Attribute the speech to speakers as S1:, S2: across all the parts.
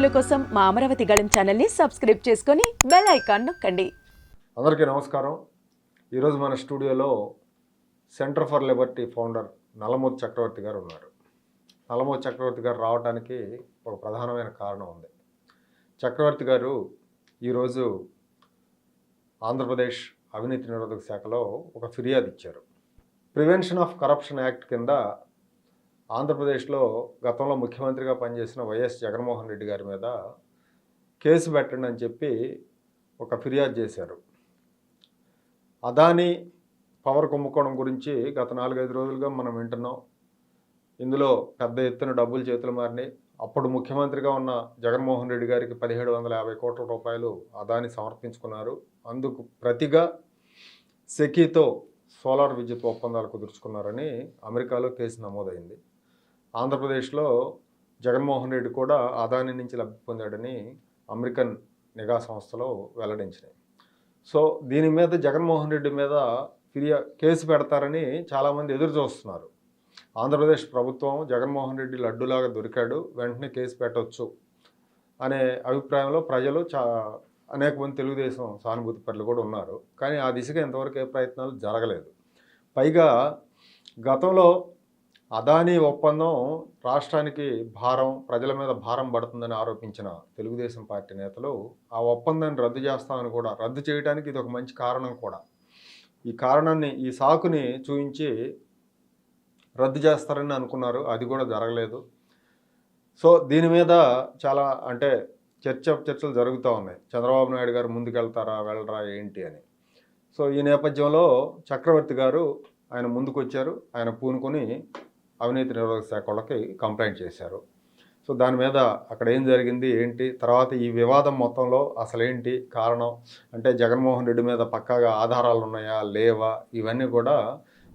S1: వీడియోల కోసం మా అమరావతి గళం ఛానల్ని సబ్స్క్రైబ్ చేసుకొని బెల్ ఐకాన్ నొక్కండి.
S2: అందరికీ నమస్కారం. ఈరోజు మన స్టూడియోలో centre for liberty founder Nallamothu Chakravarthi గారు ఉన్నారు. నల్లమోతు చక్రవర్తి గారు రావడానికి ఒక ప్రధానమైన కారణం ఉంది. చక్రవర్తి గారు ఈరోజు ఆంధ్రప్రదేశ్ అవినీతి నిరోధక శాఖలో ఒక ఫిర్యాదు ఇచ్చారు. ప్రివెన్షన్ ఆఫ్ కరప్షన్ యాక్ట్ కింద ఆంధ్రప్రదేశ్లో గతంలో ముఖ్యమంత్రిగా పనిచేసిన వైఎస్ జగన్మోహన్ రెడ్డి గారి మీద కేసు పెట్టండి అని చెప్పి ఒక ఫిర్యాదు చేశారు. అదానీ పవర్ కుంభకోణం గురించి గత 4-5 రోజులుగా మనం వింటున్నాం. ఇందులో పెద్ద ఎత్తున డబ్బులు చేతులు మారినాయి. అప్పుడు ముఖ్యమంత్రిగా ఉన్న జగన్మోహన్ రెడ్డి గారికి 1750 కోట్ల రూపాయలు అదానీ సమర్పించుకున్నారు. అందుకు ప్రతిగా సెకీతో సోలార్ విద్యుత్ ఒప్పందాలు కుదుర్చుకున్నారని అమెరికాలో కేసు నమోదైంది. ఆంధ్రప్రదేశ్లో జగన్మోహన్ రెడ్డి కూడా అదానీ నుంచి లబ్ధి పొందాడని అమెరికన్ నిఘా సంస్థలో వెల్లడించినాయి. సో దీని మీద జగన్మోహన్ రెడ్డి మీద కేసు పెడతారని చాలామంది ఎదురు చూస్తున్నారు. ఆంధ్రప్రదేశ్ ప్రభుత్వం జగన్మోహన్ రెడ్డి లడ్డులాగా దొరికాడు, వెంటనే కేసు పెట్టవచ్చు అనే అభిప్రాయంలో ప్రజలు అనేక మంది తెలుగుదేశం సానుభూతి పరులు కూడా ఉన్నారు. కానీ ఆ దిశగా ఇంతవరకు ఏ ప్రయత్నాలు జరగలేదు. పైగా గతంలో అదానీ ఒప్పందం రాష్ట్రానికి భారం, ప్రజల మీద భారం పడుతుందని ఆరోపించిన తెలుగుదేశం పార్టీ నేతలు ఆ ఒప్పందాన్ని రద్దు చేస్తామని కూడా, రద్దు చేయడానికి ఇది ఒక మంచి కారణం కూడా, ఈ కారణాన్ని, ఈ సాకుని చూపించి రద్దు చేస్తారని అనుకున్నారు. అది కూడా జరగలేదు. సో దీని మీద చాలా చర్చలు జరుగుతూ ఉన్నాయి. చంద్రబాబు నాయుడు గారు ముందుకెళ్తారా వెళ్ళరా ఏంటి అని. సో ఈ నేపథ్యంలో చక్రవర్తి గారు ఆయన ముందుకు వచ్చారు. ఆయన పూనుకొని అవినీతి నిరోధక శాఖ వాళ్ళకి కంప్లైంట్ చేశారు. సో దాని మీద అక్కడ ఏం జరిగింది ఏంటి, తర్వాత ఈ వివాదం మొత్తంలో అసలేంటి కారణం, జగన్మోహన్ రెడ్డి మీద పక్కాగా ఆధారాలు ఉన్నాయా లేవా, ఇవన్నీ కూడా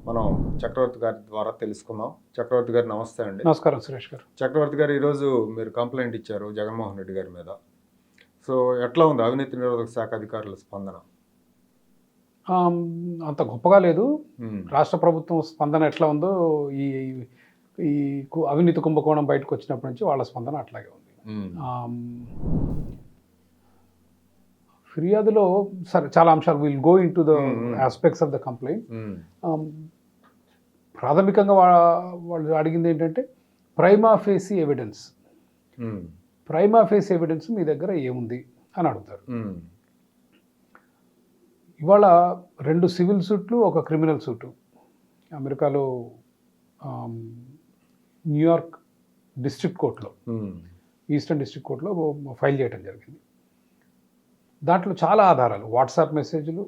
S2: మనం చక్రవర్తి గారి ద్వారా తెలుసుకుందాం. చక్రవర్తి గారు నమస్తే అండి.
S3: నమస్కారం సురేష్ గారు.
S2: చక్రవర్తి గారు, ఈరోజు మీరు కంప్లైంట్ ఇచ్చారు జగన్మోహన్ రెడ్డి గారి మీద. సో ఎట్లా ఉంది అవినీతి నిరోధక శాఖ అధికారుల స్పందన?
S3: అంత గొప్పగా లేదు. రాష్ట్ర ప్రభుత్వం స్పందన ఎట్లా ఉందో ఈ ఈ అవినీతి కుంభకోణం బయటకు వచ్చినప్పటి నుంచి వాళ్ళ స్పందన అట్లాగే ఉంది. ఫిర్యాదులో సరే చాలా అంశాలు, will go into the aspects of the complaint. ప్రాథమికంగా వాళ్ళు అడిగింది ఏంటంటే prima facie evidence. Prima facie evidence మీ దగ్గర ఏముంది అని అడుగుతారు. ఇవాళ 2 సివిల్ సూట్లు, ఒక క్రిమినల్ సూటు అమెరికాలో న్యూయార్క్ డిస్ట్రిక్ట్ కోర్టులో, ఈస్టర్న్ డిస్ట్రిక్ట్ కోర్టులో ఫైల్ చేయడం జరిగింది. దాంట్లో చాలా ఆధారాలు, వాట్సాప్ మెసేజ్లు,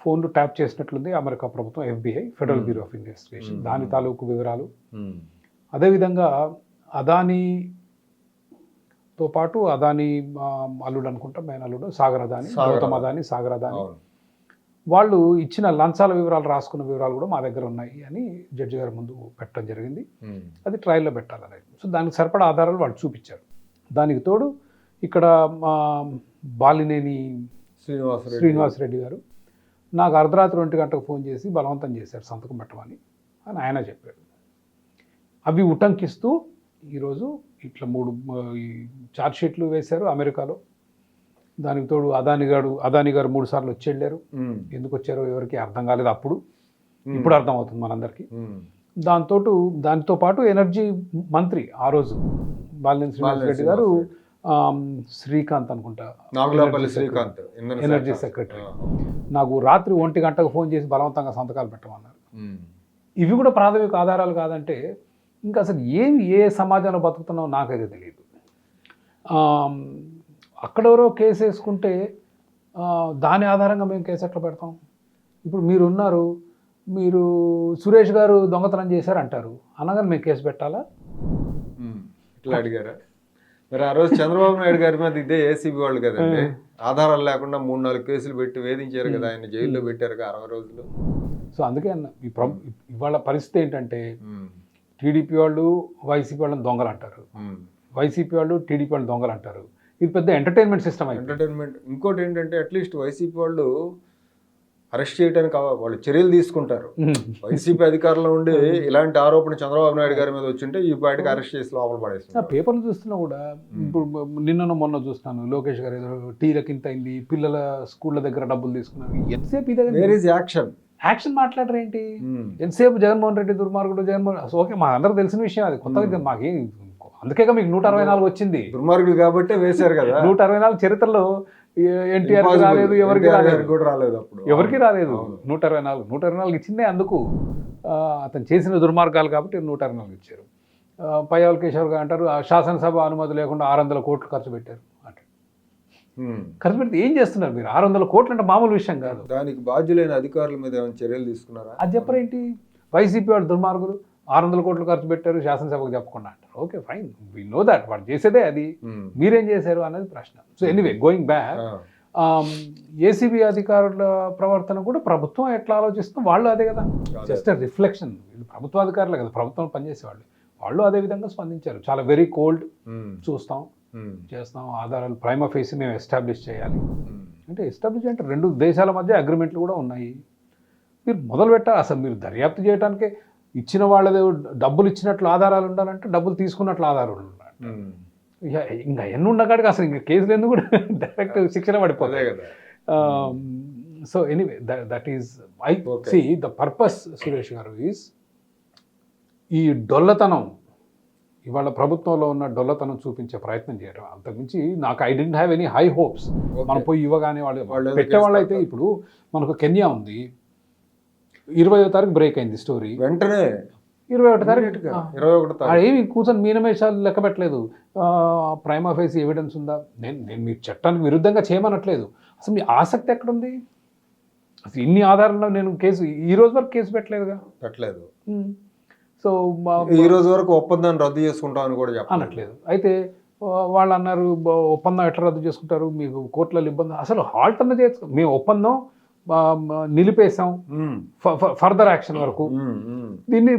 S3: ఫోన్లు ట్యాప్ చేసినట్లుంది అమెరికా ప్రభుత్వం, FBI, federal bureau of investigation, దాని తాలూకు వివరాలు. అదేవిధంగా అదానీతో పాటు అదానీ అల్లుడు అనుకుంటా, మెయిన్ అల్లుడు సాగర్ అదానీ, గౌతమ్ అదానీ, సాగర్ అదానీ, వాళ్ళు ఇచ్చిన లంచాల వివరాలు, రాసుకున్న వివరాలు కూడా మా దగ్గర ఉన్నాయి అని జడ్జి గారి ముందు పెట్టడం జరిగింది. అది ట్రయల్లో పెట్టాలనేది. సో దానికి సరిపడా ఆధారాలు వాళ్ళు చూపించారు. దానికి తోడు ఇక్కడ బాలినేని శ్రీనివాసరెడ్డి గారు నాకు అర్ధరాత్రి 1 గంటకు ఫోన్ చేసి బలవంతం చేశారు సంతకం పెట్టమని అని ఆయన చెప్పాడు. అవి ఉటంకిస్తూ ఈరోజు ఇట్లా 3 ఛార్జ్షీట్లు వేశారు అమెరికాలో. దానికి తోడు అదానీ గారు 3 సార్లు వచ్చి వెళ్ళారు. ఎందుకు వచ్చారో ఎవరికి అర్థం కాలేదు అప్పుడు, ఇప్పుడు అర్థం అవుతుంది మనందరికీ. దాంతో పాటు ఎనర్జీ మంత్రి ఆ రోజు బాలినేని శ్రీనివాసరెడ్డి గారు, శ్రీకాంత్ అనుకుంటా,
S2: శ్రీకాంత్
S3: ఎనర్జీ సెక్రటరీ, నాకు రాత్రి 1 గంటకు ఫోన్ చేసి బలవంతంగా సంతకాలు పెట్టమన్నారు. ఇవి కూడా ప్రాథమిక ఆధారాలు కాదంటే ఇంకా అసలు ఏ సమాజంలో బతుకుతున్నామో నాకైతే తెలియదు. అక్కడెవరో కేసు వేసుకుంటే దాని ఆధారంగా మేము కేసు ఎట్లా పెడతాం? ఇప్పుడు మీరు సురేష్ గారు దొంగతనం చేశారు అంటారు, అనగానే మేము కేసు పెట్టాలా?
S2: ఇట్లా అడిగారా? మరి ఆ రోజు చంద్రబాబు నాయుడు గారి మీద ఇదే ఏసీబీ వాళ్ళు కదండి, ఆధారాలు లేకుండా 3-4 కేసులు పెట్టి వేధించారు కదా, ఆయన జైల్లో పెట్టారు 60 రోజులు.
S3: సో అందుకే అన్న ఇవాళ పరిస్థితి ఏంటంటే టీడీపీ వాళ్ళు వైసీపీ వాళ్ళని దొంగలు అంటారు, వైసీపీ వాళ్ళు టీడీపీ వాళ్ళు దొంగలు అంటారు. ఇది పెద్ద ఎంటర్టైన్మెంట్ సిస్టమ్.
S2: ఇంకోటి ఏంటంటే అట్లీస్ట్ వైసీపీ వాళ్ళు అరెస్ట్ చేయడానికి వాళ్ళు చర్యలు తీసుకుంటారు. వైసీపీ అధికారంలో ఉండి ఇలాంటి ఆరోపణ చంద్రబాబు నాయుడు గారి మీద వచ్చింటే ఈ పార్టీకి అరెస్ట్ చేసి లోపల పడేస్తారు.
S3: పేపర్లు చూస్తున్నా కూడా ఇప్పుడు నిన్న మొన్న చూస్తున్నాను లోకేష్ గారు ఏదో టీలకు ఇంత అయింది, పిల్లల స్కూళ్ళ దగ్గర డబ్బులు తీసుకున్నారు. ఎంతసేపు ఇదే
S2: వేర్ ఈజ్ యాక్షన్
S3: మాట్లాడరు ఏంటి? ఎంతసేపు జగన్మోహన్ రెడ్డి దుర్మార్గుడు ఓకే, మా అందరికి తెలిసిన విషయం అది, కొత్తగా మాకేం, అందుకేగా మీకు 164 వచ్చింది.
S2: దుర్మార్గుడు కాబట్టే వేశారు కదా.
S3: 164 చరిత్రలో ఎన్టీఆర్ రాలేదు, ఎవరికి రాలేదు,
S2: అప్పుడు
S3: ఎవరికి రాలేదు. 124 ఇచ్చిందే అందుకు, అతను చేసిన దుర్మార్గాలు కాబట్టి 124 ఇచ్చారు. పయ్యావుల కేశవ్ గారు అంటారు శాసనసభ అనుమతి లేకుండా 600 కోట్లు ఖర్చు పెట్టారు అంటే. ఖర్చు పెడితే ఏం చేస్తున్నారు మీరు? 600 కోట్లు అంటే మామూలు విషయం కాదు.
S2: దానికి బాధ్యులైన అధికారుల మీద ఏమైనా చర్యలు తీసుకున్నారా?
S3: అది చెప్పరేంటి? వైసీపీ వాడు దుర్మార్గులు 600 కోట్లు ఖర్చు పెట్టారు శాసనసభకు చెప్పకుండా అంటారు. Okay fine, we know that, వాడు చేసేదే అది, మీరేం చేశారు అనేది ప్రశ్న. So anyway going back, ACB అధికారుల ప్రవర్తన కూడా ప్రభుత్వం ఎట్లా ఆలోచిస్తుందో వాళ్ళు అదే కదా, జస్ట్ రిఫ్లెక్షన్. వీళ్ళు ప్రభుత్వాధికారులే కదా, ప్రభుత్వం పనిచేసేవాళ్ళు, వాళ్ళు అదే విధంగా స్పందించారు. చాలా వెరీ కోల్డ్, చూస్తాం చేస్తాం, ఆధారాలు ప్రైమా ఫేసి మేము ఎస్టాబ్లిష్ చేయాలి అంటే, ఎస్టాబ్లిష్ అంటే 2 దేశాల మధ్య అగ్రిమెంట్లు కూడా ఉన్నాయి. మీరు మొదలు పెట్టాలి అసలు, మీరు దర్యాప్తు చేయడానికే ఇచ్చిన వాళ్ళది డబ్బులు ఇచ్చినట్లు ఆధారాలు ఉండాలంటే డబ్బులు తీసుకున్నట్లు ఆధారాలు ఉండాలి. ఇంకా ఎన్ని ఉన్నకాడికి అసలు ఇంకా కేసులు ఎందుకు కూడా డైరెక్ట్ శిక్షణ పడిపోతాయి కదా. So anyway that is I see the purpose Suresh garu is ఈ డొల్లతనం, ఇవాళ ప్రభుత్వంలో ఉన్న డొల్లతనం చూపించే ప్రయత్నం చేయడం. అంతకుమించి నాకు I didn't have any high hopes. మనం పోయి ఇవ్వగానే వాళ్ళు పెట్టేవాళ్ళు అయితే, ఇప్పుడు మనకు కెన్యా ఉంది, 20వ తారీఖు బ్రేక్ అయింది స్టోరీ, వెంటనే 21వ తారీఖు ఏమి కూర్చొని మీనమేషాలు లెక్క పెట్టలేదు. ప్రైమా ఫేసి ఎవిడెన్స్ ఉందా? నేను మీ చట్టానికి విరుద్ధంగా చేయమనట్లేదు, అసలు మీ ఆసక్తి ఎక్కడుంది? అసలు ఇన్ని ఆధారాల్లో నేను కేసు ఈ రోజు వరకు కేసు పెట్టలేదుగా,
S2: పెట్టలేదు.
S3: సో
S2: ఈ రోజు వరకు ఒప్పందాన్ని రద్దు చేసుకుంటామని కూడా
S3: అనట్లేదు. అయితే వాళ్ళు అన్నారు ఒప్పందం ఎట్లా రద్దు చేసుకుంటారు, మీకు కోర్టులలో ఇబ్బంది. అసలు హాల్ట్ అన్న చేసుకో, మేము ఒప్పందం నిలిపేశాం ఫర్దర్ యాక్షన్ వరకు, దీన్ని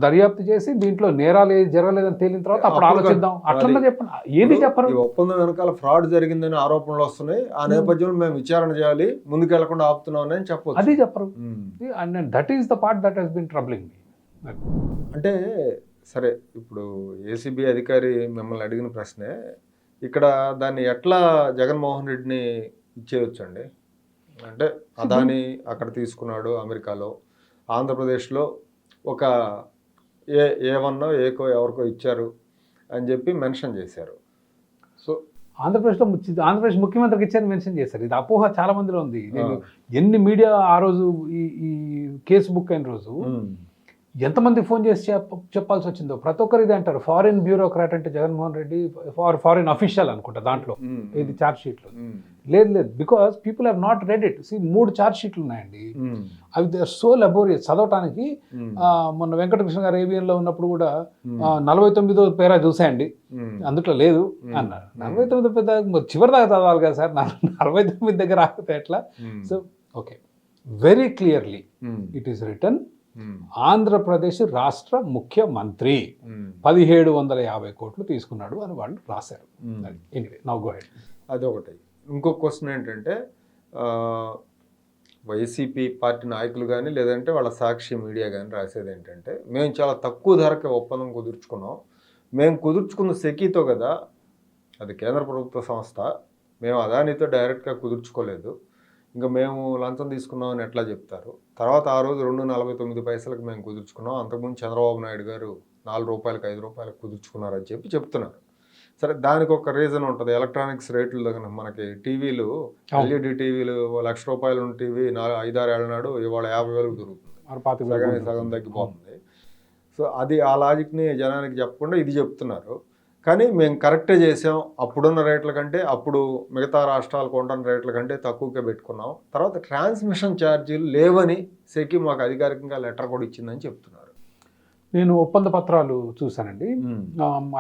S3: దర్యాప్తు చేసి దీంట్లో నేరాలు జరగలేదని తేలిన తర్వాత అప్పుడు ఆలోచిద్దాం అట్లన్నా చెప్పండి. ఏది చెప్పరు?
S2: ఒప్పందం వెనకాల ఫ్రాడ్ జరిగిందని ఆరోపణలు వస్తున్నాయి, ఆ నేపథ్యంలో మేము విచారణ చేయాలి, ముందుకు వెళ్లకుండా ఆపుతున్నాం అని చెప్పొచ్చు.
S3: అది చెప్పరు. And that is the part that has been troubling me.
S2: అంటే సరే, ఇప్పుడు ఏసీబీ అధికారి మిమ్మల్ని అడిగిన ప్రశ్నే, ఇక్కడ దాన్ని ఎట్లా జగన్మోహన్ రెడ్డిని ఇచ్చేయొచ్చండి? అంటే అదాని అక్కడ తీసుకున్నాడు అమెరికాలో, ఆంధ్రప్రదేశ్లో ఒక ఏవన్నో ఏకో ఎవరికో ఇచ్చారు అని చెప్పి మెన్షన్ చేశారు. సో
S3: ఆంధ్రప్రదేశ్ ముఖ్యమంత్రికి ఇచ్చారని మెన్షన్ చేశారు. ఇది అపోహ చాలా మందిలో ఉంది. నేను ఎన్ని మీడియా ఆ రోజు ఈ కేసు బుక్ అయిన రోజు ఎంతమంది ఫోన్ చేసి చెప్పాల్సి వచ్చిందో, ప్రతి ఒక్కరు ఇది అంటారు. ఫారిన్ బ్యూరోక్రాట్ అంటే జగన్మోహన్ రెడ్డి ఫారిన్ అఫీషియల్ అనుకుంటా దాంట్లో, ఇది ఛార్జ్ షీట్లో. లేదు, because people have not read it. 3 charge షీట్లు ఉన్నాయండి, అవి దే ఆర్ సో లబోరియస్ చదవటానికి. మొన్న వెంకటకృష్ణ గారు ఏబిఎన్లో ఉన్నప్పుడు కూడా 49వ పేరా చూసాయండి, అందుట్లో లేదు అన్నారు. 49 పెద్ద చివరి దాకా చదవాలి కదా సార్, 49 దగ్గర ఆగితే ఎట్లా? So okay, very clearly it is return, Andhra Pradesh రాష్ట్ర ముఖ్యమంత్రి 1750 కోట్లు తీసుకున్నాడు అని వాళ్ళు రాశారు. Anyway now go head.
S2: అదొకటి. ఇంకొక క్వశ్చన్ ఏంటంటే, వైసీపీ పార్టీ నాయకులు కానీ లేదంటే వాళ్ళ సాక్షి మీడియా కానీ రాసేది ఏంటంటే, మేము చాలా తక్కువ ధరకే ఒప్పందం కుదుర్చుకున్నాం, మేము కుదుర్చుకున్న సెకీతో కదా, అది కేంద్ర ప్రభుత్వ సంస్థ, మేము అదానితో డైరెక్ట్గా కుదుర్చుకోలేదు, ఇంకా మేము లంచం తీసుకున్నామని ఎట్లా చెప్తారు? తర్వాత ఆ రోజు 2.49 మేము కుదుర్చుకున్నాం, అంతకుముందు చంద్రబాబు నాయుడు గారు 4 రూపాయలకు 5 రూపాయలకు కుదుర్చుకున్నారని చెప్పి చెప్తున్నారు. సరే, దానికి ఒక రీజన్ ఉంటుంది. ఎలక్ట్రానిక్స్ రేట్లు దగ్గర మనకి టీవీలు, ఎల్ఈడి టీవీలు ₹1,00,000 ఉన్న టీవీ 5-6 ఏళ్ళ నాడు ఇవాళ 50,000 దొరుకుతుంది, సగం తగ్గిపోతుంది. సో అది ఆ లాజిక్ని జనానికి చెప్పకుండా ఇది చెప్తున్నారు. కానీ మేము కరెక్టే చేసాం, అప్పుడున్న రేట్ల కంటే, అప్పుడు మిగతా రాష్ట్రాలు కొంటున్న రేట్ల కంటే తక్కువకే పెట్టుకున్నాం, తర్వాత ట్రాన్స్మిషన్ ఛార్జీలు లేవని సెకి మాకు అధికారికంగా లెటర్ కూడా ఇచ్చిందని చెప్తున్నారు.
S3: నేను ఒప్పంద పత్రాలు చూశానండి,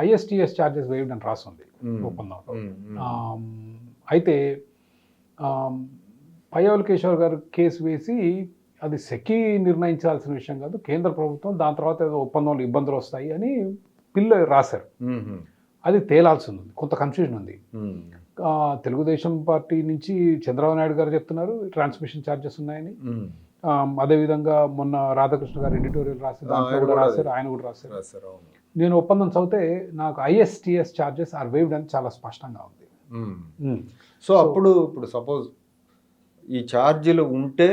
S3: ISTS ఛార్జెస్ వేవ్డ్ అని రాస్తుంది ఒప్పందంలో. అయితే పయ్యావుల కేశవ్ గారు కేసు వేసి అది సెకి నిర్ణయించాల్సిన విషయం కాదు, కేంద్ర ప్రభుత్వం, దాని తర్వాత ఏదో ఒప్పందంలో ఇబ్బందులు వస్తాయి అని పిల్ల రాశారు. అది తేలాల్సి ఉంది, కొంత కన్ఫ్యూజన్ ఉంది. తెలుగుదేశం పార్టీ నుంచి చంద్రబాబు నాయుడు గారు చెప్తున్నారు ట్రాన్స్మిషన్ ఛార్జెస్ ఉన్నాయని. అదేవిధంగా మొన్న రాధాకృష్ణ గారు ఎడిటోరియల్ రాసి దాంట్లో కూడా రాశారు, ఆయన కూడా రాశారు. నేను ఒప్పందం చదివితే నాకు ఐఎస్టిఎస్ ఛార్జెస్ ఆర్ వేవ్డ్ అని చాలా స్పష్టంగా ఉంది.
S2: సో ఇప్పుడు సపోజ్ ఈ ఛార్జీలు ఉంటే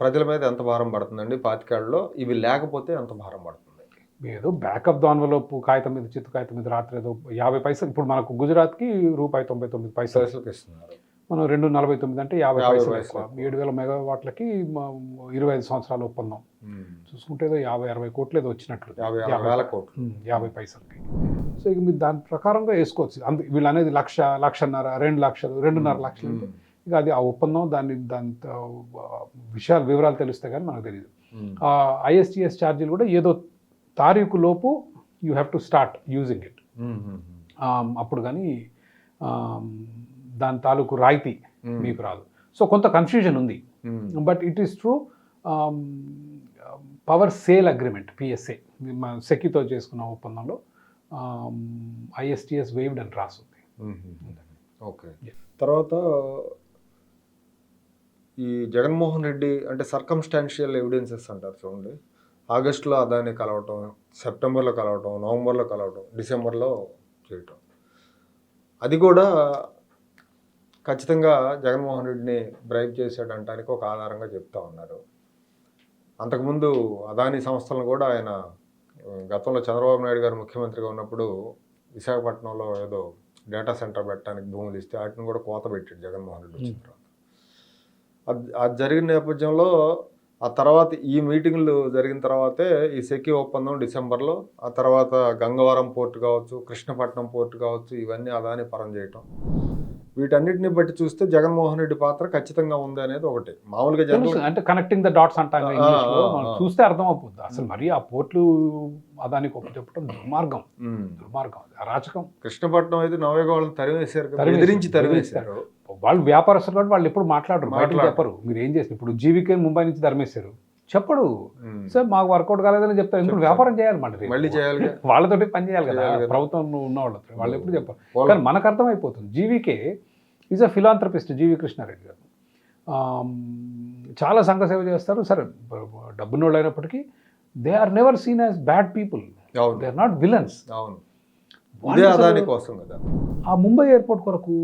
S2: ప్రజల మీద ఎంత భారం పడుతుందండి పాతికేళ్లలో, ఇవి లేకపోతే ఎంత భారం పడుతుంది?
S3: ఏదో బ్యాకప్ దానివలోపు కాగితం మీద చిత్తు కాగితం మీద రాత్రి ఏదో 50 పైసలు, ఇప్పుడు మనకు గుజరాత్కి ₹99
S2: ఇస్తున్నారు,
S3: మనం 2.49 అంటే 50 పైసలు ఎక్కువ. 7,000 మెగావాట్లకి 25 సంవత్సరాల ఒప్పందం చూసుకుంటే ఏదో 50-60 కోట్లు ఏదో వచ్చినట్లు, 50 పైసలకి. సో ఇక మీరు దాని ప్రకారంగా వేసుకోవచ్చు. వీళ్ళు అనేది 1,00,000, 2 లక్షలు, 2.5 లక్షలు అంటే ఇక అది ఆ ఒప్పందం, దాని వివరాలు తెలిస్తే కానీ మనకు తెలియదు. ఆ ఐఎస్టిఎస్ ఛార్జీలు కూడా ఏదో తారీఖు లోపు you have to start using it, అప్పుడు కానీ దాని తాలూకు రాయితీ మీకు రాదు. సో కొంత కన్ఫ్యూజన్ ఉంది, but it is true. Power sale agreement PSA సెక్కితో చేసుకున్న ఒప్పందంలో ఐఎస్టిఎస్ వేవ్డ్ అని రాస్తుంది.
S2: ఓకే. తర్వాత ఈ జగన్మోహన్ రెడ్డి అంటే సర్కమ్స్టాన్షియల్ ఎవిడెన్సెస్ అంటారు చూడండి, ఆగస్టులో అదాన్ని కలవటం, సెప్టెంబర్లో కలవటం, నవంబర్లో కలవటం, డిసెంబర్లో చేయటం, అది కూడా ఖచ్చితంగా జగన్మోహన్ రెడ్డిని బ్రైబ్ చేశాడంటానికి ఒక ఆధారంగా చెప్తా ఉన్నారు. అంతకుముందు అదానీ సంస్థలను కూడా ఆయన గతంలో చంద్రబాబు నాయుడు గారు ముఖ్యమంత్రిగా ఉన్నప్పుడు విశాఖపట్నంలో ఏదో డేటా సెంటర్ పెట్టడానికి భూములు ఇస్తే వాటిని కూడా కోత పెట్టాడు జగన్మోహన్ రెడ్డి వచ్చిన తర్వాత. అది జరిగిన నేపథ్యంలో ఆ తర్వాత ఈ మీటింగ్లు జరిగిన తర్వాతే ఈ సెక్కి ఒప్పందం డిసెంబర్లో, ఆ తర్వాత గంగవరం పోర్టు కావచ్చు, కృష్ణపట్నం పోర్టు కావచ్చు, ఇవన్నీ అదాని పరం చేయటం, వీటన్నిటిని బట్టి చూస్తే జగన్మోహన్ రెడ్డి పాత్ర ఖచ్చితంగా ఉంది అనేది ఒకటి. మామూలుగా
S3: అంటే కనెక్టింగ్ ద డాట్స్ అంటారు చూస్తే అర్థం అవుతుంది. అసలు మరి ఆ పోర్ట్లు అదానికి ఒప్పు చెప్పడం దుర్మార్గం, అరాచకం.
S2: కృష్ణపట్నం అయితే నవేగా వాళ్ళని తరిమేశారు.
S3: వాళ్ళు వ్యాపారస్తులు కాబట్టి వాళ్ళు ఎప్పుడు మాట్లాడరు, చెప్పరు మీరు ఏం చేస్తారు. ఇప్పుడు జీవికే ముంబై నుంచి తరిమేశారు, చెప్పడు సార్ మాకు వర్కౌట్ కాలేదని చెప్తారు. ఎందుకు వ్యాపారం చేయాలి, మళ్ళీ చేయాలి, వాళ్ళతోటి పని చేయాలి కదా ప్రభుత్వంలో ఉన్న వాళ్ళతో. వాళ్ళు ఎప్పుడు చెప్పారు, కానీ మనకు అర్థమైపోతుంది. GVK is a philanthropist, GV Krishna Reddy garu చాలా సంఘ సేవ చేస్తారు. సరే డబ్బున్నోళ్ళు అయినప్పటికీ they are never seen as bad people, they are not villains. ఆ ముంబై ఎయిర్పోర్ట్ కొరకు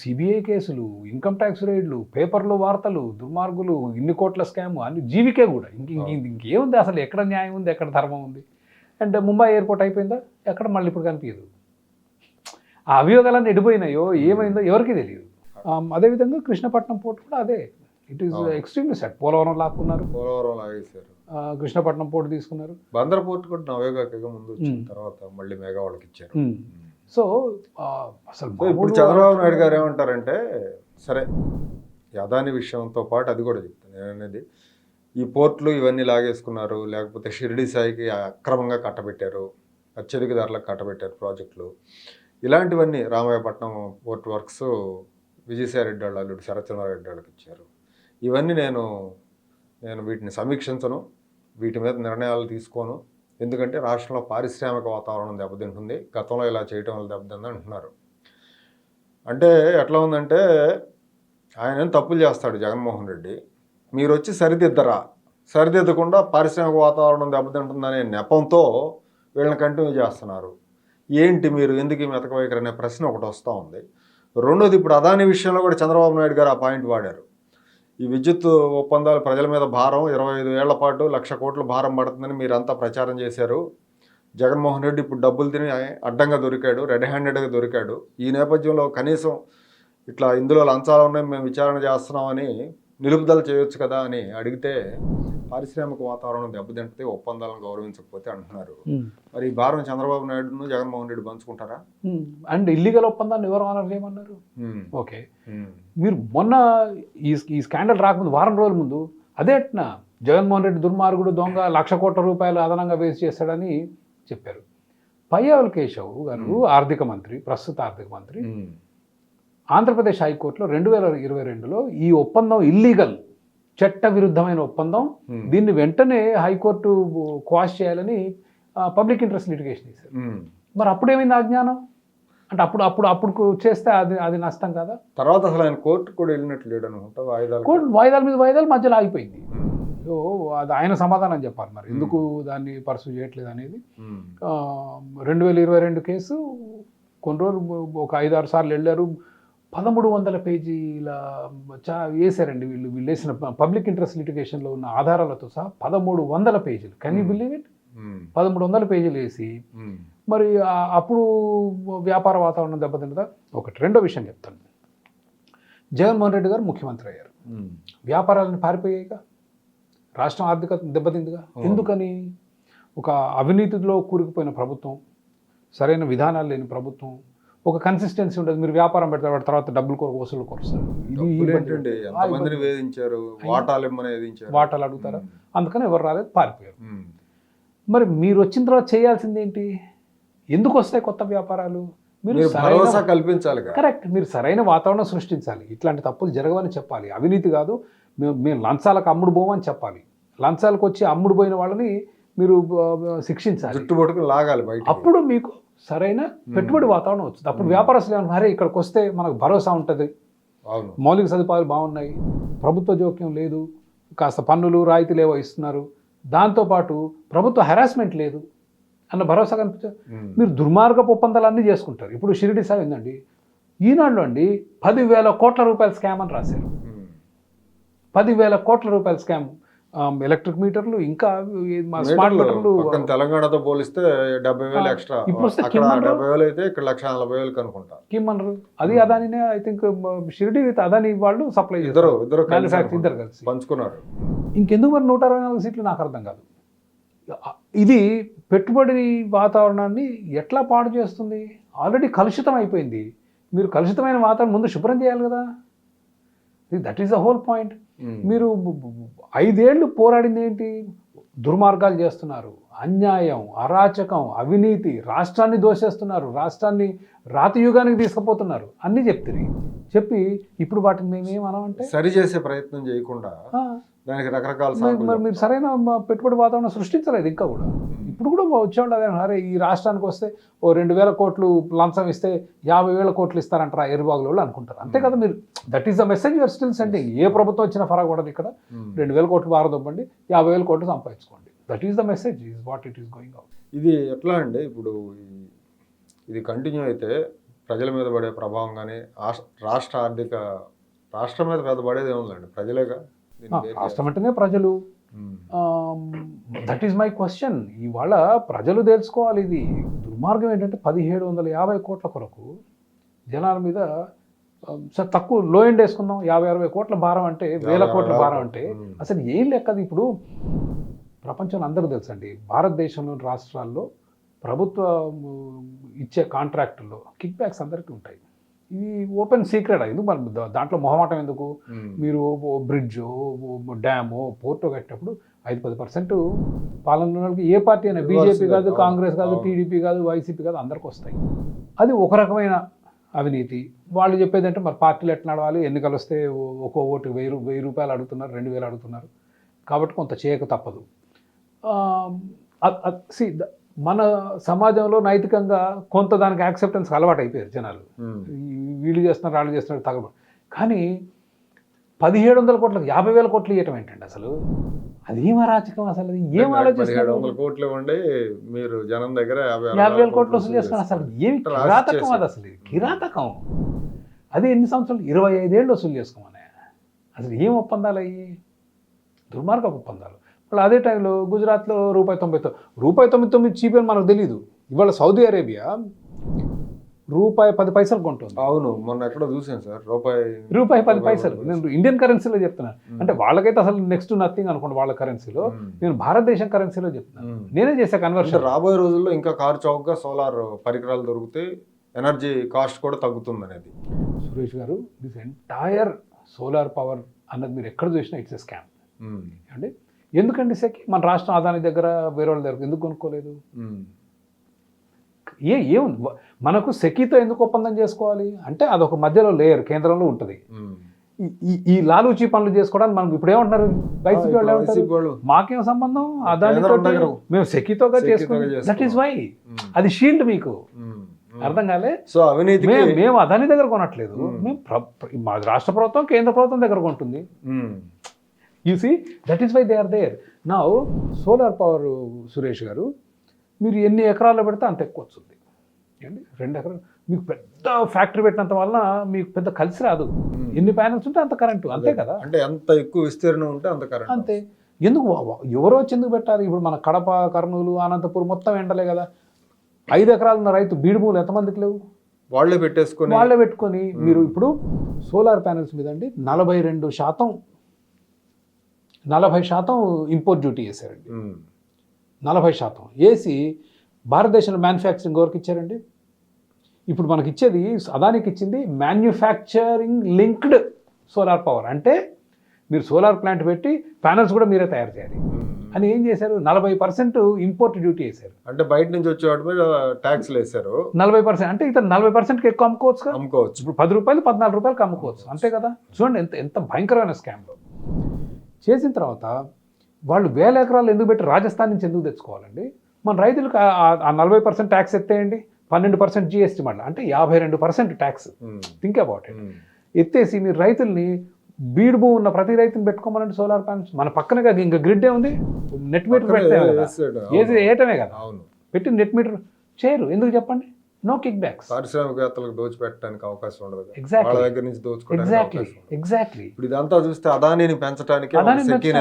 S3: సిబిఐ కేసులు, ఇన్కమ్ ట్యాక్స్ రైడ్లు, పేపర్లో వార్తలు, దుర్మార్గులు, ఇన్ని కోట్ల స్కామ్ అన్ని జీవికే కూడా. ఇంకేముంది అసలు, ఎక్కడ న్యాయం ఉంది, ఎక్కడ ధర్మం ఉంది? అంటే ముంబై ఎయిర్పోర్ట్ అయిపోయిందా, ఎక్కడ మళ్ళీ ఇప్పుడు కనిపించదు. ఆ అభియోగాలన్నీ ఎడిపోయినాయో ఏమైందో ఎవరికి తెలియదు. అదేవిధంగా కృష్ణపట్నం పోర్ట్ కూడా అదే, it is extremely set. Polavaram లాక్కున్నారు,
S2: పోలవరం లాగేశారు,
S3: కృష్ణపట్నం పోర్ట్ తీసుకున్నారు,
S2: బందర్ పోర్ట్ కూడా నవేగాకి ముందు వచ్చిన తర్వాత మళ్ళీ మెగా వాళ్ళకి ఇచ్చారు.
S3: సో అసలు
S2: ఇప్పుడు చంద్రబాబు నాయుడు గారు ఏమంటారంటే, సరే అదాని విషయంతో పాటు అది కూడా చెప్తాను నేను అనేది, ఈ పోర్ట్లు ఇవన్నీ లాగేసుకున్నారు, లేకపోతే షిరిడి సాయికి అక్రమంగా కట్టబెట్టారు, అత్యధిక ధరలకు కట్టబెట్టారు ప్రాజెక్టులు, ఇలాంటివన్నీ రామాయపట్నం పోర్ట్ వర్క్స్ విజయసాయిరెడ్డి వాళ్ళ అల్లుడు శరత్చంద్రారెడ్డి వాళ్ళకి ఇచ్చారు. ఇవన్నీ నేను వీటిని సమీక్షించను, వీటి మీద నిర్ణయాలు తీసుకోను, ఎందుకంటే రాష్ట్రంలో పారిశ్రామిక వాతావరణం దెబ్బతింటుంది, గతంలో ఇలా చేయటం వల్ల దెబ్బతింది అంటున్నారు. అంటే ఎట్లా ఉందంటే, ఆయన తప్పులు చేస్తాడు జగన్మోహన్ రెడ్డి, మీరు వచ్చి సరిదిద్దకుండా పారిశ్రామిక వాతావరణం దెబ్బతింటుందనే నెపంతో వీళ్ళని కంటిన్యూ చేస్తున్నారు. ఏంటి మీరు ఎందుకు మెతక వైఖరి అనే ప్రశ్న ఒకటి వస్తూ ఉంది. రెండోది, ఇప్పుడు అదాని విషయంలో కూడా చంద్రబాబు నాయుడు గారు ఆ పాయింట్ వాడారు. ఈ విద్యుత్ ఒప్పందాలు ప్రజల మీద భారం 25 ఏళ్ల పాటు 1,00,000 కోట్ల భారం పడుతుందని మీరంతా ప్రచారం చేశారు. జగన్మోహన్ రెడ్డి ఇప్పుడు డబ్బులు తిని అడ్డంగా దొరికాడు, రెడ్ హ్యాండెడ్గా దొరికాడు. ఈ నేపథ్యంలో కనీసం ఇట్లా ఇందులో లంచాలు ఉన్నాయి, మేము విచారణ చేస్తున్నామని నిలుపుదల చేయొచ్చు కదా అని అడిగితే, పారిశ్రామిక వాతావరణం దెబ్బతింటే ఒప్పందాలను గౌరవించకపోతే అంటున్నారు. మరి ఈ భారం చంద్రబాబు నాయుడును జగన్మోహన్ రెడ్డి పంచుకుంటారా?
S3: అండ్ ఇల్లీగల్ ఒప్పందాన్ని ఎవరు ఆనర్ చేయమన్నారు? ఓకే, మీరు మొన్న ఈ స్కాండల్ రాకముందు వారం రోజుల ముందు అదేట్నా జగన్మోహన్ రెడ్డి దుర్మార్గుడు, దొంగ, 1,00,000 కోట్ల రూపాయలు అదనంగా వేస్ట్ చేస్తాడని చెప్పారు. పయ్యావుల కేశవ్ గారు ఆర్థిక మంత్రి, ప్రస్తుత ఆర్థిక మంత్రి, ఆంధ్రప్రదేశ్ హైకోర్టులో 2022లో ఈ ఒప్పందం ఇల్లీగల్, చట్ట విరుద్ధమైన ఒప్పందం, దీన్ని వెంటనే హైకోర్టు క్వాష్ చేయాలని పబ్లిక్ ఇంట్రెస్ట్ లిటిగేషన్ చేశారు. మరి అప్పుడేమైంది అజ్ఞానం? అంటే అప్పుడు చేస్తే అది నష్టం కదా.
S2: తర్వాత అసలు ఆయన కోర్టు కూడా వెళ్ళినట్లు లేడు అనుకుంటా, వాయిదాలు.
S3: కోర్టు వాయిదాల మీద వాయిదాలు మధ్యలో ఆగిపోయింది. సో అది ఆయన సమాధానం చెప్పాలి మరి ఎందుకు దాన్ని పర్సూ చేయట్లేదు అనేది. 2022 కేసు కొన్ని రోజులు ఒక 5-6 సార్లు వెళ్ళారు. 1300 పేజీల వేసారండి వీళ్ళు వేసిన పబ్లిక్ ఇంట్రెస్ట్ లిటిగేషన్లో ఉన్న ఆధారాలతో సహా 1300 పేజీలు. Can you believe it? 1300 పేజీలు వేసి మరి అప్పుడు వ్యాపార వాతావరణం దెబ్బతింటుందా ఒకటి. రెండో విషయం చెప్తాను, జగన్మోహన్ రెడ్డి గారు ముఖ్యమంత్రి అయ్యారు, వ్యాపారాలను పారిపోయాయిగా, రాష్ట్రం ఆర్థిక దెబ్బతిందిగా. ఎందుకని? ఒక అవినీతిలో కూరుకుపోయిన ప్రభుత్వం, సరైన విధానాలు లేని ప్రభుత్వం, ఒక కన్సిస్టెన్సీ ఉండదు. మీరు వ్యాపారం పెడతారు, వాటి తర్వాత డబ్బులు కొరకు వసూలు కొరుస్తారు, వాటాలు అడుగుతారా, అందుకని ఎవరు రాలేదు, పారిపోయారు. మరి మీరు వచ్చిన తర్వాత చేయాల్సింది ఏంటి? ఎందుకు వస్తాయి కొత్త వ్యాపారాలు? మీరు
S2: భరోసా కల్పించాలి.
S3: కరెక్ట్, మీరు సరైన వాతావరణం సృష్టించాలి. ఇట్లాంటి తప్పులు జరగవని చెప్పాలి. అవినీతి కాదు, మేము లంచాలకు అమ్ముడు పోమని చెప్పాలి. లంచాలకు వచ్చి అమ్ముడు పోయిన వాళ్ళని మీరు శిక్షించాలి,
S2: చుట్టుపట్టుకుని లాగాలి బయట.
S3: అప్పుడు మీకు సరైన పెట్టుబడి వాతావరణం వచ్చింది. అప్పుడు వ్యాపారస్తులు ఏమన్నా, ఇక్కడికి వస్తే మనకు భరోసా ఉంటుంది, మౌలిక సదుపాయాలు బాగున్నాయి, ప్రభుత్వ జోక్యం లేదు, కాస్త పన్నులు రాయితీలు ఏవో ఇస్తున్నారు, దాంతోపాటు ప్రభుత్వ హెరాస్మెంట్ లేదు అన్న భరోసా కనిపించారు. మీరు దుర్మార్గపు ఒప్పందాలన్నీ చేసుకుంటారు. ఇప్పుడు షిరిడి సార్ ఏందండి, ఈనాడులో అండి 10,000 కోట్ల రూపాయల స్కామ్ అని రాశారు. 10,000 కోట్ల రూపాయల స్కామ్. ఎలక్ట్రిక్ మీటర్లు, ఇంకా స్మార్ట్ మీటర్లు.
S2: తెలంగాణతో పోలిస్తే 70,000 ఎక్స్ట్రా.
S3: ఇప్పుడు
S2: 70,000 అయితే ఇక్కడ 1,40,000 కనుకుంటా.
S3: కిమ్మనరు అది అదానినే, I think Shirdi with Adani వాళ్ళు సప్లై
S2: ఇద్దరు
S3: కలిసి
S2: పంచుకున్నారు.
S3: ఇంకెందుకు మరి 164 సీట్లు నాకు అర్థం కాదు. ఇది పెట్టుబడి వాతావరణాన్ని ఎట్లా పాడు చేస్తుంది? ఆల్రెడీ కలుషితం అయిపోయింది. మీరు కలుషితమైన వాతావరణం ముందు శుభ్రం చేయాలి కదా. That is the whole point. మీరు 5 ఏళ్ళు పోరాడింది ఏంటి? దుర్మార్గాలు చేస్తున్నారు, అన్యాయం, అరాచకం, అవినీతి, రాష్ట్రాన్ని దోషేస్తున్నారు, రాష్ట్రాన్ని రాతయుగానికి తీసుకుపోతున్నారు, అన్నీ చెప్పి ఇప్పుడు వాటిని మేమేమన్నామంటే
S2: సరి చేసే ప్రయత్నం చేయకుండా దానికి రకరకాల
S3: మరి మీరు సరైన పెట్టుబడి వాతావరణం సృష్టించలేదు. ఇంకా కూడా ఇప్పుడు కూడా వచ్చేవాళ్ళు అదే, అరే ఈ రాష్ట్రానికి వస్తే ఓ 2,000 కోట్లు లంచం ఇస్తే 50,000 కోట్లు ఇస్తారంటారా ఎరుబాగుల వాళ్ళు అనుకుంటారు. అంతే కదా మీరు. That is the message you're still sending. ఏ ప్రభుత్వం వచ్చినా ఫరక్ పడదు. ఇక్కడ 2,000 కోట్లు వారదొబ్బండి, 50,000 కోట్లు సంపాదించుకోండి. That is the message, is what it is going out.
S2: ఇది ఎట్లా అండి, ఇప్పుడు ఇది కంటిన్యూ అయితే ప్రజల మీద పడే ప్రభావం కానీ రాష్ట్రం మీద పెద్ద పడేది ఏముందండి? ప్రజలేగా.
S3: రాష్ట్రం అంటేనే ప్రజలు. That is my question. ఇవాళ ప్రజలు తెలుసుకోవాలి. ఇది దుర్మార్గం ఏంటంటే 1,750 కోట్ల కొరకు జనాల మీద తక్కువ లో ఎండ్ వేసుకుందాం, 50-60 కోట్ల భారం అంటే, 1,000 కోట్ల భారం అంటే అసలు ఏం లెక్కది? ఇప్పుడు ప్రపంచంలో అందరూ తెలుసండి, భారతదేశంలోని రాష్ట్రాల్లో ప్రభుత్వ ఇచ్చే కాంట్రాక్టుల్లో కిక్ బ్యాక్స్ అందరికీ ఉంటాయి. ఇది ఓపెన్ సీక్రెట్. ఎందుకు మరి దాంట్లో మొహమాటం ఎందుకు? మీరు బ్రిడ్జ్, డ్యాము, పోర్టు కట్టినప్పుడు 5-10% పాలనలోకి ఏ పార్టీ అయినా, బీజేపీ కాదు, కాంగ్రెస్ కాదు, టీడీపీ కాదు, వైసీపీ కాదు, అందరికి వస్తాయి. అది ఒక రకమైన అవినీతి. వాళ్ళు చెప్పేది అంటే మరి పార్టీలు ఎట్లా నడవాలి, ఎన్నికలు వస్తే ఒక్కో ఓటు 1,000 రూపాయలు అడుగుతున్నారు, 2,000 అడుగుతున్నారు, కాబట్టి కొంత చేయక తప్పదు. మన సమాజంలో నైతికంగా కొంత దానికి యాక్సెప్టెన్స్ అలవాటు అయిపోయారు జనాలు. వీళ్ళు చేస్తున్నారు, వాళ్ళు చేస్తున్నారు, తగబడి. కానీ 1,700 కోట్లకు 50,000 కోట్లు ఇవ్వటం ఏంటండి అసలు? అదేం అరాచకం అసలు? ఏం ఆలోచిస్తారు?
S2: 700 కోట్లు ఇవ్వండి, మీరు జనం దగ్గర
S3: 50,000 కోట్లు వసూలు చేస్తున్నారు. అసలు ఏమి కిరాతకం అది? అసలు కిరాతకం. అది ఎన్ని సంవత్సరాలు? 25 ఏళ్ళు వసూలు చేసుకోమని. అసలు ఏం ఒప్పందాలు అయ్యి? దుర్మార్గ ఒప్పందాలు. వాళ్ళు అదే టైంలో గుజరాత్లో ₹1.99 చీప్ అని మనకు తెలియదు. ఇవాళ సౌదీ అరేబియా ₹10 కొంటుంది.
S2: అవును, మొన్న ఎక్కడ చూసాను సార్,
S3: ₹10. నేను ఇండియన్ కరెన్సీలో చెప్తున్నాను. అంటే వాళ్ళకైతే అసలు నెక్స్ట్ నథింగ్ అనుకోండి వాళ్ళ కరెన్సీలో. నేను భారతదేశం కరెన్సీలో చెప్తున్నాను. నేనే చేసా కన్వర్షన్.
S2: రాబోయే రోజుల్లో ఇంకా కారు చౌకగా సోలార్ పరికరాలు దొరికితే ఎనర్జీ కాస్ట్ కూడా తగ్గుతుంది అనేది.
S3: సురేష్ గారు, దిస్ ఎంటైర్ సోలార్ పవర్ అన్నది మీరు ఎక్కడ చూసినా ఇట్స్ ఎ స్కామ్ అండి. ఎందుకండి సెకి మన రాష్ట్రం అదాని దగ్గర వేరే వాళ్ళ దగ్గర ఎందుకు కొనుక్కోలేదు? ఏముంది మనకు సెకీతో ఎందుకు ఒప్పందం చేసుకోవాలి అంటే అదొక మధ్యలో లేయర్ కేంద్రంలో ఉంటుంది. ఈ లాలూచీ పనులు చేసుకోవడానికి మనకు ఇప్పుడు ఏమంటున్నారు వైసీపీ వాళ్ళు, మాకేం సంబంధం అదానితో, మేము సెకీతోగా చేసుకుంటాం. దట్ ఈస్ వై అది షీల్డ్ మీకు. అర్థం కాలే.
S2: సో అవినీతికి
S3: మేము అదాని దగ్గర కొనట్లేదు, మేము మా రాష్ట్ర ప్రభుత్వం కేంద్ర ప్రభుత్వం దగ్గర కొంటుంది. You see that is why they are there. నా సోలార్ పవర్ సురేష్ గారు, మీరు ఎన్ని ఎకరాల్లో పెడితే అంత ఎక్కువ వస్తుంది. ఏంటి 2 ఎకరాలు మీకు పెద్ద ఫ్యాక్టరీ పెట్టినంత వల్ల మీకు పెద్ద కలిసి రాదు. ఎన్ని ప్యానల్స్ ఉంటే అంత కరెంటు, అంతే కదా.
S2: అంటే ఎంత ఎక్కువ విస్తీర్ణం ఉంటే అంత కరెంట్
S3: అంతే. ఎందుకు ఎవరో వచ్చి ఎందుకు పెట్టాలి? ఇప్పుడు మన కడప, కర్నూలు, అనంతపురం మొత్తం ఎండలే కదా. 5 ఎకరాలు ఉన్న రైతు బీడుమూలు ఎంతమందికి లేవు?
S2: వాళ్ళే
S3: పెట్టుకొని మీరు ఇప్పుడు సోలార్ ప్యానెల్స్ మీద అండి 40% ఇంపోర్ట్ డ్యూటీ వేసారండి. 40% వేసి భారతదేశంలో మ్యానుఫ్యాక్చరింగ్ ఎవరికి ఇచ్చారండి? ఇప్పుడు మనకి ఇచ్చేది, అదానికి ఇచ్చింది మ్యానుఫ్యాక్చరింగ్ లింక్డ్ సోలార్ పవర్. అంటే మీరు సోలార్ ప్లాంట్ పెట్టి ప్యానల్స్ కూడా మీరే తయారు చేయాలి అని ఏం చేశారు? 40% ఇంపోర్ట్ డ్యూటీ వేశారు.
S2: అంటే బయట నుంచి వచ్చే వాటి మీద ట్యాక్స్లు వేశారు
S3: 40%. అంటే ఇతను 40%కి ఎక్కువ అమ్ముకోవచ్చు. ఇప్పుడు 10 రూపాయలు 14 రూపాయలకి అమ్ముకోవచ్చు, అంతే కదా. చూడండి ఎంత భయంకరమైన స్కామ్లో. చేసిన తర్వాత వాళ్ళు 1000 ఎకరాలు ఎందుకు పెట్టి రాజస్థాన్ నుంచి ఎందుకు తెచ్చుకోవాలండి? మన రైతులకు ఆ 40% ట్యాక్స్ ఎత్తేయండి, 12% జిఎస్టీ మళ్ళీ, అంటే 52% ట్యాక్స్. Think about it. ఎత్తేసి మీరు రైతుల్ని, బీడు భూమి ఉన్న ప్రతి రైతుని పెట్టుకోమనండి సోలార్ ప్యానల్స్. మన పక్కనగా ఇంకా గ్రిడ్ ఉంది, నెట్ మీటర్ పెడితే వేయటమే కదా. పెట్టి నెట్ మీటర్ చేయరు, ఎందుకు చెప్పండి? No kickbacks.
S2: పారిశ్రామికవేత్తలకు దోచిపెట్టడానికి అవకాశం ఉండదు,
S3: ఎగ్జాక్ట్లీ
S2: వాళ్ళ దగ్గర నుంచి దోచుకోవడానికి.
S3: ఎగ్జాక్ట్లీ.
S2: ఇప్పుడు ఇదంతా చూస్తే అదానిని పెంచడానికి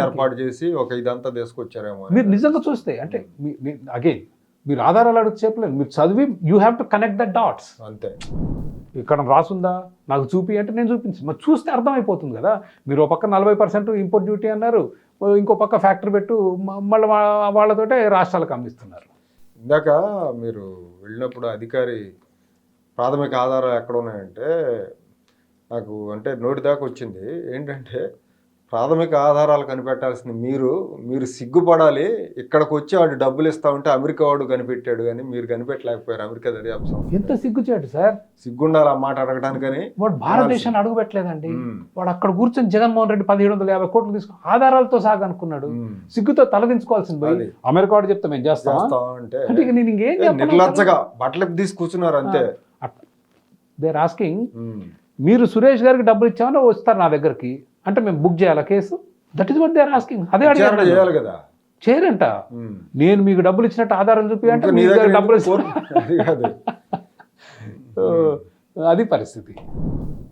S2: ఏర్పాటు చేసి ఒక ఇదంతా తీసుకొచ్చారేమో.
S3: మీరు నిజంగా చూస్తే అంటే అగైన్ మీరు ఆధారాలు అడుగు చెప్పలేదు, మీరు చదివి you have to connect the dots.
S2: అంతే.
S3: ఇక్కడ రాసుందా నాకు చూపి అంటే నేను చూపించి మరి చూస్తే అర్థమైపోతుంది కదా. మీరు ఒక పక్క 40% ఇంపోర్ట్ డ్యూటీ అన్నారు, ఇంకో పక్క ఫ్యాక్టరీ పెట్టు మళ్ళీ వాళ్ళతోటే రాష్ట్రాలకు అందిస్తున్నారు.
S2: ఇందాక మీరు వెళ్ళినప్పుడు అధికారి ప్రాథమిక ఆధారాలు ఎక్కడ ఉన్నాయంటే నాకు అంటే నోటి దాకా వచ్చింది ఏంటంటే, ప్రాథమిక ఆధారాలు కనిపెట్టాల్సింది మీరు సిగ్గుపడాలి. ఇక్కడికి వచ్చి వాడు డబ్బులు ఇస్తా ఉంటే అమెరికా వాడు కనిపెట్టాడు కానీ మీరు కనిపెట్టలేకపోయారు. అమెరికా దర్యాప్తు సంస్థ
S3: ఎంత సిగ్గుచేటు సార్.
S2: సిగ్గుండాలి ఆ మాట అడగడానికని.
S3: వాడు భారతదేశాన్ని అడుగు పెట్టలేదండి. వాడు అక్కడ కూర్చొని జగన్మోహన్ రెడ్డి 1750 కోట్లు తీసుకుని ఆధారాలతో సాగు అనుకున్నాడు. సిగ్గుతో తలదించుకోవాల్సింది పోయి అమెరికా వాడు చెప్తా మేము చేస్తాం అంటే నేను ఇంకేం
S2: నిర్లజ్జగా బట్టలకు తీసి కూర్చున్నారు అంతే.
S3: దేర్ ఆస్కింగ్, మీరు సురేష్ గారికి డబ్బులు ఇచ్చామని వస్తారు నా దగ్గరికి అంటే మేము బుక్ చేయాలా case? That is what they are asking. అదే
S2: చేయాలి కదా.
S3: చేయరంట. నేను మీకు డబ్బులు ఇచ్చినట్టు ఆధారం చూపి అంటే డబ్బులు అది పరిస్థితి.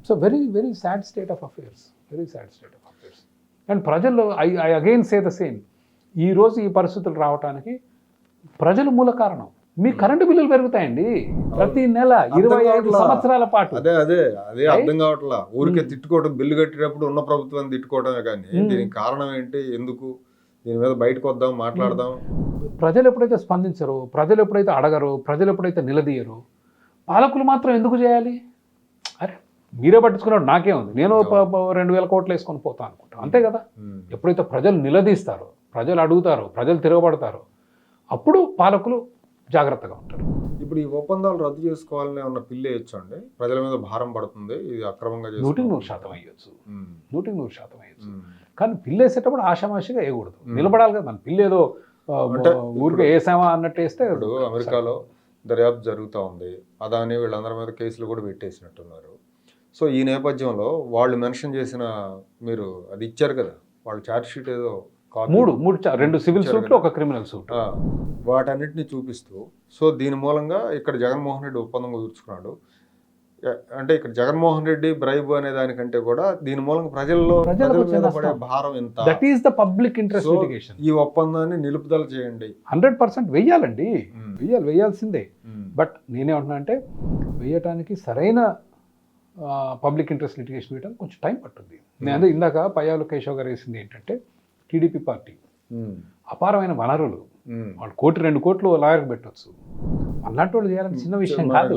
S3: So very very sad state of affairs, very sad state of affairs. And ప్రజల్లో I again say the same, ఈరోజు ఈ పరిస్థితులు రావడానికి ప్రజలు మూల కారణం. మీ కరెంటు బిల్లులు పెరుగుతాయండి ప్రతి నెల 25 సంవత్సరాల పాటు.
S2: అదే అర్థం కావట్లా. ఊరికే తిట్టుకోవడం, బిల్లు కట్టేటప్పుడు ఉన్న ప్రభుత్వాన్ని తిట్టుకోవడమే కానీ దీనికి కారణం ఏంటి, ఎందుకు, దీని మీద బయటకు వద్దాం మాట్లాడదాం.
S3: ప్రజలు ఎప్పుడైతే స్పందించరో, ప్రజలు ఎప్పుడైతే అడగరో, ప్రజలు ఎప్పుడైతే నిలదీయరో, పాలకులు మాత్రం ఎందుకు చేయాలి? అరే మీరే పట్టించుకున్నాడు నాకే ఉంది, నేను 2000 కోట్లు వేసుకొని పోతాను అనుకుంటా, అంతే కదా. ఎప్పుడైతే ప్రజలు నిలదీస్తారో, ప్రజలు అడుగుతారో, ప్రజలు తిరగబడతారో, అప్పుడు పాలకులు జాగ్రత్తగా ఉంటారు.
S2: ఇప్పుడు ఈ ఒప్పందాలు రద్దు చేసుకోవాలని ఉన్న పిల్లి వేయచ్చు అండి, ప్రజల మీద భారం పడుతుంది, ఇది అక్రమంగా
S3: 100% అయ్యొచ్చు, 100% అయ్యొచ్చు. కానీ పిల్లి వేసేటప్పుడు ఆషామాషిగా వేయకూడదు, నిలబడాలి కదా. మన పిల్లి ఏదో ఊరికే వేసామా అన్నట్టు వేస్తే.
S2: ఇప్పుడు అమెరికాలో దర్యాప్తు జరుగుతూ ఉంది, అదాని వీళ్ళందరి మీద కేసులు కూడా పెట్టేసినట్టున్నారు. సో ఈ నేపథ్యంలో వాళ్ళు మెన్షన్ చేసిన, మీరు అది ఇచ్చారు కదా, వాళ్ళు ఛార్జ్ షీట్ ఏదో
S3: 2 సివిల్ సూట్లు, 1 క్రిమినల్ సూట్,
S2: వాటన్నిటిని చూపిస్తూ, సో దీని మూలంగా ఇక్కడ జగన్మోహన్ రెడ్డి ఒప్పందం కుదుర్చుకున్నాడు. అంటే ఇక్కడ జగన్మోహన్ రెడ్డి బ్రైబ్ అనే దానికంటే కూడా దీని మూలంగా ప్రజల మీద పడే భారం ఎంత.
S3: That is the public interest litigation.
S2: ఈ ఒప్పందాన్ని నిలుపుదల చేయండి.
S3: 100% వెయ్యాలండి, వెయ్యాల్సిందే. బట్ నేనేమంటున్నా అంటే వేయటానికి సరైన పబ్లిక్ ఇంట్రెస్ట్ లిటిగేషన్ వేయడానికి కొంచెం టైం పట్టుద్ది. నేను ఇందాక పయ్యావుల కేశవ్ గారు వేసింది ఏంటంటే, టీడీపీ పార్టీ అపారమైన వనరులు, వాళ్ళు 1-2 కోట్లు లాయర్కి పెట్టవచ్చు, అలాంటి వాళ్ళు చేయాలని చిన్న విషయం కాదు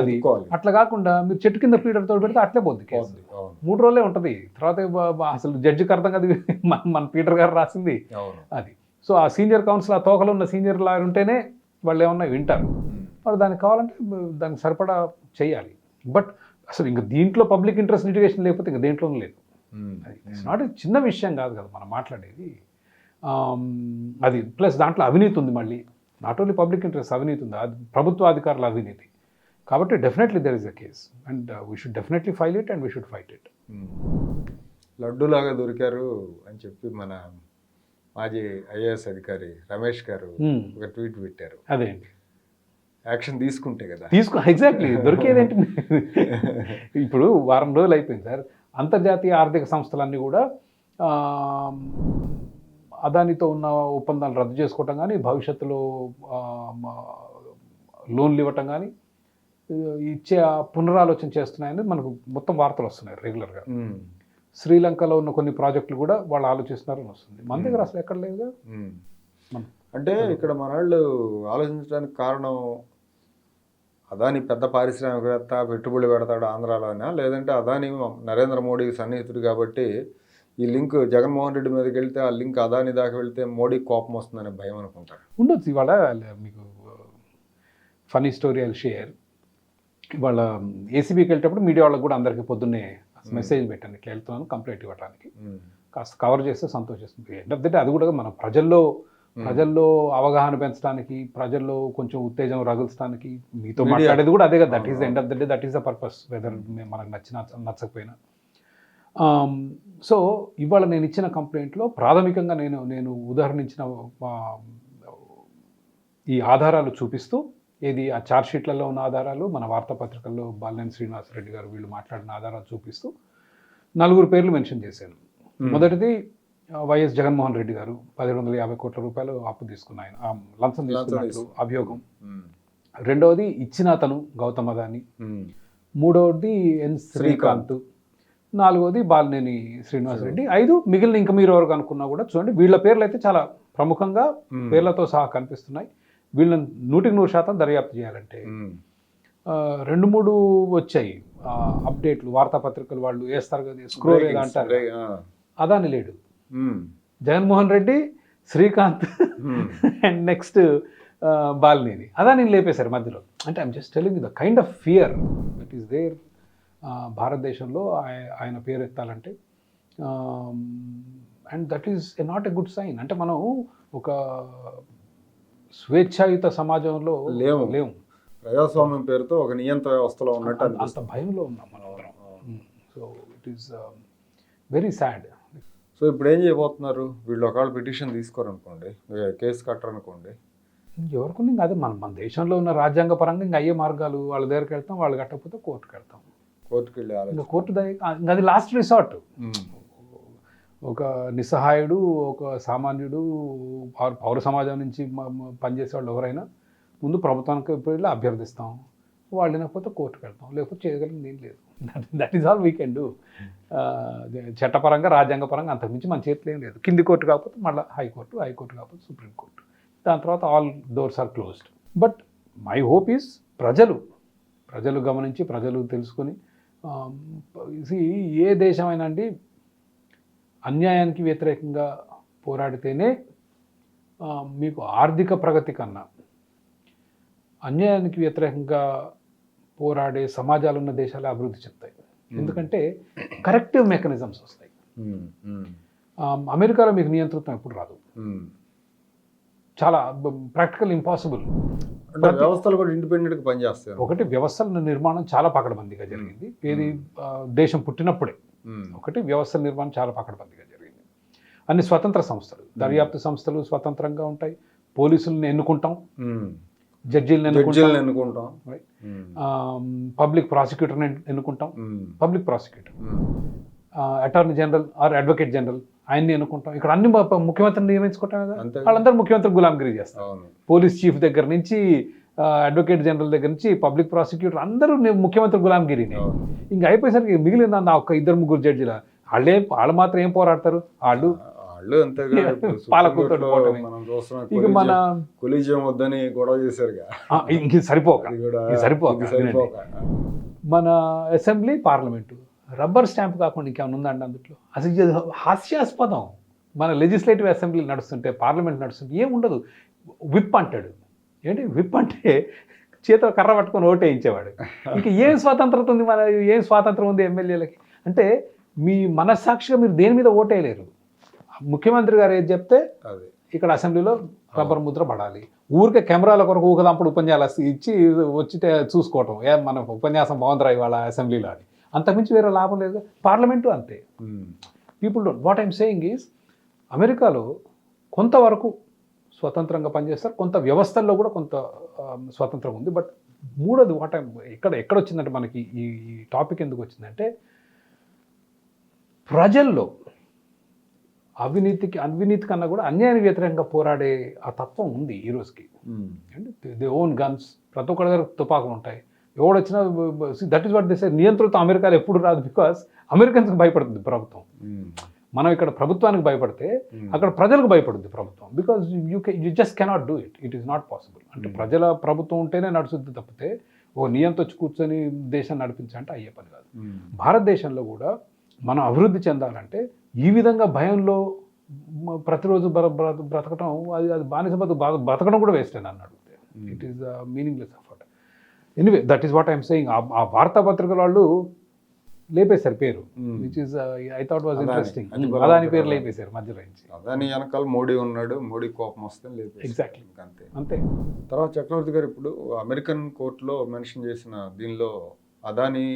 S3: అది. అట్లా కాకుండా మీరు చెట్టు కింద ఫీడర్ తోడు పెడితే అట్లే పోద్ది కేసు, 3 రోజులే ఉంటుంది. తర్వాత అసలు జడ్జికి అర్థం కాదు మన పీటర్ గారు రాసింది అది. సో ఆ సీనియర్ కౌన్సిల్, ఆ తోకలో ఉన్న సీనియర్ లాయర్ ఉంటేనే వాళ్ళు ఏమన్నా వింటారు. వాళ్ళు దానికి కావాలంటే దానికి సరిపడా చేయాలి. బట్ అసలు ఇంకా దీంట్లో పబ్లిక్ ఇంట్రెస్ట్ లిటిగేషన్ లేకపోతే ఇంకా దేంట్లోనూ లేదు. ఇట్స్ నాట్ చిన్న విషయం కాదు కదా మనం మాట్లాడేది అది. ప్లస్ దాంట్లో అవినీతి ఉంది, మళ్ళీ నాట్ ఓన్లీ పబ్లిక్ ఇంట్రెస్ట్, అవినీతి ఉంది, అది ప్రభుత్వ అధికారుల అవినీతి. కాబట్టి definitely there is a case and we should definitely file it and we should fight it.
S2: లడ్డూలాగా దొరికారు అని చెప్పి మన మాజీ ఐఏఎస్ అధికారి రమేష్ గారు ఒక ట్వీట్ పెట్టారు.
S3: అదే అండి,
S2: యాక్షన్ తీసుకుంటే కదా
S3: ఎగ్జాక్ట్లీ దొరికేదేంటి. ఇప్పుడు వారం రోజులు అయిపోయింది సార్, అంతర్జాతీయ ఆర్థిక సంస్థలన్నీ కూడా అదానితో ఉన్న ఒప్పందాలు రద్దు చేసుకోవటం కానీ, భవిష్యత్తులో లోన్లు ఇవ్వటం కానీ ఇచ్చే పునరాలోచన చేస్తున్నాయని మనకు మొత్తం వార్తలు వస్తున్నాయి రెగ్యులర్గా. శ్రీలంకలో ఉన్న కొన్ని ప్రాజెక్టులు కూడా వాళ్ళు ఆలోచిస్తున్నారని వస్తుంది. మన దగ్గర అసలు ఎక్కడ లేదుగా.
S2: అంటే ఇక్కడ మన వాళ్ళు ఆలోచించడానికి కారణం అదాని పెద్ద పారిశ్రామికవేత్త, పెట్టుబడి పెడతాడు ఆంధ్రాలోనా, లేదంటే అదాని నరేంద్ర మోడీకి సన్నిహితుడు కాబట్టి ఈ లింక్ జగన్మోహన్ రెడ్డి మీదకి వెళ్తే ఆ లింక్ అదాని దాకా వెళ్తే మోడీకి కోపం వస్తుందనే భయం అనుకుంటారు.
S3: ఉండొచ్చు. ఇవాళ మీకు ఫనీ స్టోరీ అది షేర్. ఇవాళ ఏసీబీకి వెళ్ళేటప్పుడు మీడియా వాళ్ళకి కూడా అందరికీ పొద్దున్నే మెసేజ్ పెట్టాను, ఇట్లా వెళ్తున్నాను కంప్లైంట్ ఇవ్వడానికి, కాస్త కవర్ చేస్తే సంతోషిస్తుంది. ఎండ్ ఆఫ్ ద డే అది కూడా మన ప్రజల్లో అవగాహన పెంచడానికి, ప్రజల్లో కొంచెం ఉత్తేజం రగుల్చడానికి మీతో మాట్లాడేది కూడా అదే కదా. That is the end of the day, that is the purpose, whether మనకు నచ్చకపోయినా. సో ఇవాళ నేను ఇచ్చిన కంప్లైంట్లో ప్రాథమికంగా నేను ఉదాహరణించిన ఈ ఆధారాలు చూపిస్తూ, ఏది ఆ ఛార్జ్షీట్లలో ఉన్న ఆధారాలు, మన వార్తాపత్రికల్లో బాలినేని శ్రీనివాసరెడ్డి గారు వీళ్ళు మాట్లాడిన ఆధారాలు చూపిస్తూ 4 పేర్లు మెన్షన్ చేశాను. మొదటిది వైఎస్ జగన్మోహన్ రెడ్డి గారు 1750 కోట్ల రూపాయలు అప్పు తీసుకున్న ఆయన, లంచం తీసుకున్నట్లు అభియోగం. రెండవది ఇచ్చిన అతను గౌతమ్ అదాని. మూడవది ఎన్ శ్రీకాంత్. నాలుగవది బాలినేని శ్రీనివాసరెడ్డి. 5 మిగిలిన ఇంకా మీరు ఎవరికి అనుకున్నా కూడా చూడండి, వీళ్ళ పేర్లు అయితే చాలా ప్రముఖంగా పేర్లతో సహా కనిపిస్తున్నాయి. వీళ్ళని 100% దర్యాప్తు చేయాలంటే 2-3 వచ్చాయి అప్డేట్లు, వార్తాపత్రికలు వాళ్ళు వేస్తారు కదా, స్క్రోల్ అంటారు. అదాని లేడు, జగన్మోహన్ రెడ్డి, శ్రీకాంత్ అండ్ నెక్స్ట్ బాలినేని. అదాని లేపేశారు మధ్యలో. అంటే I'm just telling the kind of fear that is there భారతదేశంలో ఆయన పేరు ఎత్తాలంటే. And that is not a good sign. అంటే మనం ఒక స్వేచ్ఛాయుత సమాజంలో లేము.
S2: ప్రజాస్వామ్యం పేరుతో ఒక నియంత్ర వ్యవస్థలో ఉన్నట్టు
S3: అంత భయంలో ఉన్నాం మనం అందరం. So it is very sad.
S2: So ఇప్పుడు ఏం చేయబోతున్నారు? వీళ్ళు ఒకవేళ పిటిషన్ తీసుకోరనుకోండి, కేసు కట్టరనుకోండి,
S3: ఎవరికి అదే మన దేశంలో ఉన్న రాజ్యాంగ పరంగా ఇంకా అయ్యే మార్గాలు, వాళ్ళ దగ్గరికి వెళ్తాం, వాళ్ళు కట్టకపోతే కోర్టుకు వెళ్తాం.
S2: కోర్టుకు వెళ్ళి
S3: ఇంకా కోర్టు ఇంకా అది లాస్ట్ రిసార్ట్. ఒక నిస్సహాయుడు, ఒక సామాన్యుడు, పౌర సమాజం నుంచి పనిచేసే వాళ్ళు ఎవరైనా ముందు ప్రభుత్వానికి వెళ్ళి అభ్యర్థిస్తాం, వాళ్ళు వినకపోతే కోర్టుకు వెళ్తాం, లేకపోతే చేయగలిగింది ఏం లేదు. That is all we can do. చట్టపరంగా రాజ్యాంగపరంగా అంతకుమించి మన చేతిలో ఏం లేదు. కింది కోర్టు కాకపోతే మళ్ళీ హైకోర్టు, హైకోర్టు కాకపోతే సుప్రీంకోర్టు, దాని తర్వాత all doors are closed. But my hope is ప్రజలు గమనించి, ప్రజలు తెలుసుకొని, ఏ దేశమైనా అండి అన్యాయానికి వ్యతిరేకంగా పోరాడితేనే మీకు ఆర్థిక ప్రగతి కన్నా అన్యాయానికి వ్యతిరేకంగా పోరాడే సమాజాలు ఉన్న దేశాలే అభివృద్ధి చెందుతాయి. ఎందుకంటే కరెక్టివ్ మెకానిజమ్స్ వస్తాయి. అమెరికాలో మీకు నియంతృత్వం ఎప్పుడు రాదు, చాలా ప్రాక్టికల్ ఇంపాసిబుల్.
S2: వ్యవస్థలు కూడా ఇండిపెండెంట్గా పనిచేస్తాయి.
S3: ఒకటి, వ్యవస్థల నిర్మాణం చాలా పకడ్బందీగా జరిగింది. ఏది దేశం పుట్టినప్పుడే ఒకటి వ్యవస్థల నిర్మాణం చాలా పకడ్బందీగా జరిగింది. అన్ని స్వతంత్ర సంస్థలు, దర్యాప్తు సంస్థలు స్వతంత్రంగా ఉంటాయి. పోలీసులను ఎన్నుకుంటాం, జడ్జీలను ఎన్నుకుంటాం, పబ్లిక్ ప్రాసిక్యూటర్ని ఎన్నుకుంటాం, public prosecutor, attorney general or advocate general ఆయన్ని ఎన్నుకుంటాం. ఇక్కడ అన్ని ముఖ్యమంత్రిని నియమించుకుంటాం కదా, వాళ్ళందరూ ముఖ్యమంత్రి గులాంగిరి చేస్తారు. పోలీస్ చీఫ్ దగ్గర నుంచి, అడ్వకేట్ జనరల్ దగ్గర నుంచి, పబ్లిక్ ప్రాసిక్యూటర్ అందరూ ముఖ్యమంత్రి గులాంగిరిని. ఇంకా అయిపోయేసరికి మిగిలిన ఒక 2-3 జడ్జిల వాళ్ళు మాత్రం ఏం పోరాడతారు? వాళ్ళు పాలకులతో ఇక మన
S2: కొలీజియం వద్దని గొడవ చేశారుగా,
S3: ఇంక సరిపోక మన అసెంబ్లీ, పార్లమెంటు రబ్బర్ స్టాంప్ కాకుండా ఇంకేమైనా ఉందండి అందులో? అసలు హాస్యాస్పదం. మన లెజిస్లేటివ్ అసెంబ్లీ నడుస్తుంటే, పార్లమెంట్ నడుస్తుంటే ఏముండదు. విప్ అంటాడు. ఏంటి విప్ అంటే? చేతిలో కర్ర పట్టుకొని ఓటేయించేవాడు. ఇంకా ఏం స్వాతంత్రత ఉంది, ఏం స్వాతంత్రం ఉంది ఎమ్మెల్యేలకి? అంటే మీ మనస్సాక్షిగా మీరు దేని మీద ఓటేయలేరు. ముఖ్యమంత్రి గారు ఏది చెప్తే ఇక్కడ అసెంబ్లీలో రబ్బర్ ముద్ర పడాలి. ఊరికే కెమెరాల కొరకు ఊకదంపుడు ఉపన్యాసాలు ఇచ్చి వచ్చితే చూసుకోవటం, మన ఉపన్యాసం బాగుందిరా ఇవాళ అసెంబ్లీలో అని, అంతకుమించి వేరే లాభం లేదు. పార్లమెంటు అంతే. People don't. What I'm saying is, అమెరికాలో కొంతవరకు స్వతంత్రంగా పనిచేస్తారు, కొంత వ్యవస్థల్లో కూడా కొంత స్వతంత్రం ఉంది. బట్ మూడోది వాట్ ఐమ్ ఎక్కడ వచ్చిందంటే మనకి ఈ టాపిక్ ఎందుకు వచ్చిందంటే, ప్రజల్లో అవినీతి కన్నా కూడా అన్యాయానికి వ్యతిరేకంగా పోరాడే ఆ తత్వం ఉంది ఈ రోజుకి. దే ఓన్ గన్స్, ప్రతి ఒక్కరి దగ్గర తుపాకులు ఉంటాయి. ఎవడొచ్చినా that is what they say, నియంత్రిత అమెరికాలో ఎప్పుడు రాదు. బికాస్ అమెరికన్స్కి భయపడుతుంది ప్రభుత్వం. మనం ఇక్కడ ప్రభుత్వానికి భయపడితే అక్కడ ప్రజలకు భయపడుద్ది ప్రభుత్వం. Because you just cannot do it. It is not possible. అంటే ప్రజల ప్రభుత్వం ఉంటేనే నడుస్తుంది తప్పితే ఓ నియంత వచ్చి కూర్చొని దేశాన్ని నడిపించాలంటే అయ్యే పని కాదు. భారతదేశంలో కూడా మనం అభివృద్ధి చెందాలంటే ఈ విధంగా భయంలో ప్రతిరోజు బ్రతకటం, అది బానిస బ్రతకడం కూడా వేస్ట్ అని అన్నాడు. It is meaningless effort. Anyway, that is what I'm saying. ఆ వార్తాపత్రికల వాళ్ళు లేపేశారు పేరు, which is I thought was interesting. Adani పేరు లేపేశారు మధ్యలో నుంచి.
S2: అదాని వెనకాల మోడీ ఉన్నాడు, మోడీ కోపం వస్తే లేపేశారు.
S3: ఎగ్జాక్ట్లీ, అంతే.
S2: తర్వాత చక్రవర్తి గారు ఇప్పుడు అమెరికన్ కోర్టులో మెన్షన్ చేసిన దీనిలో అదాని,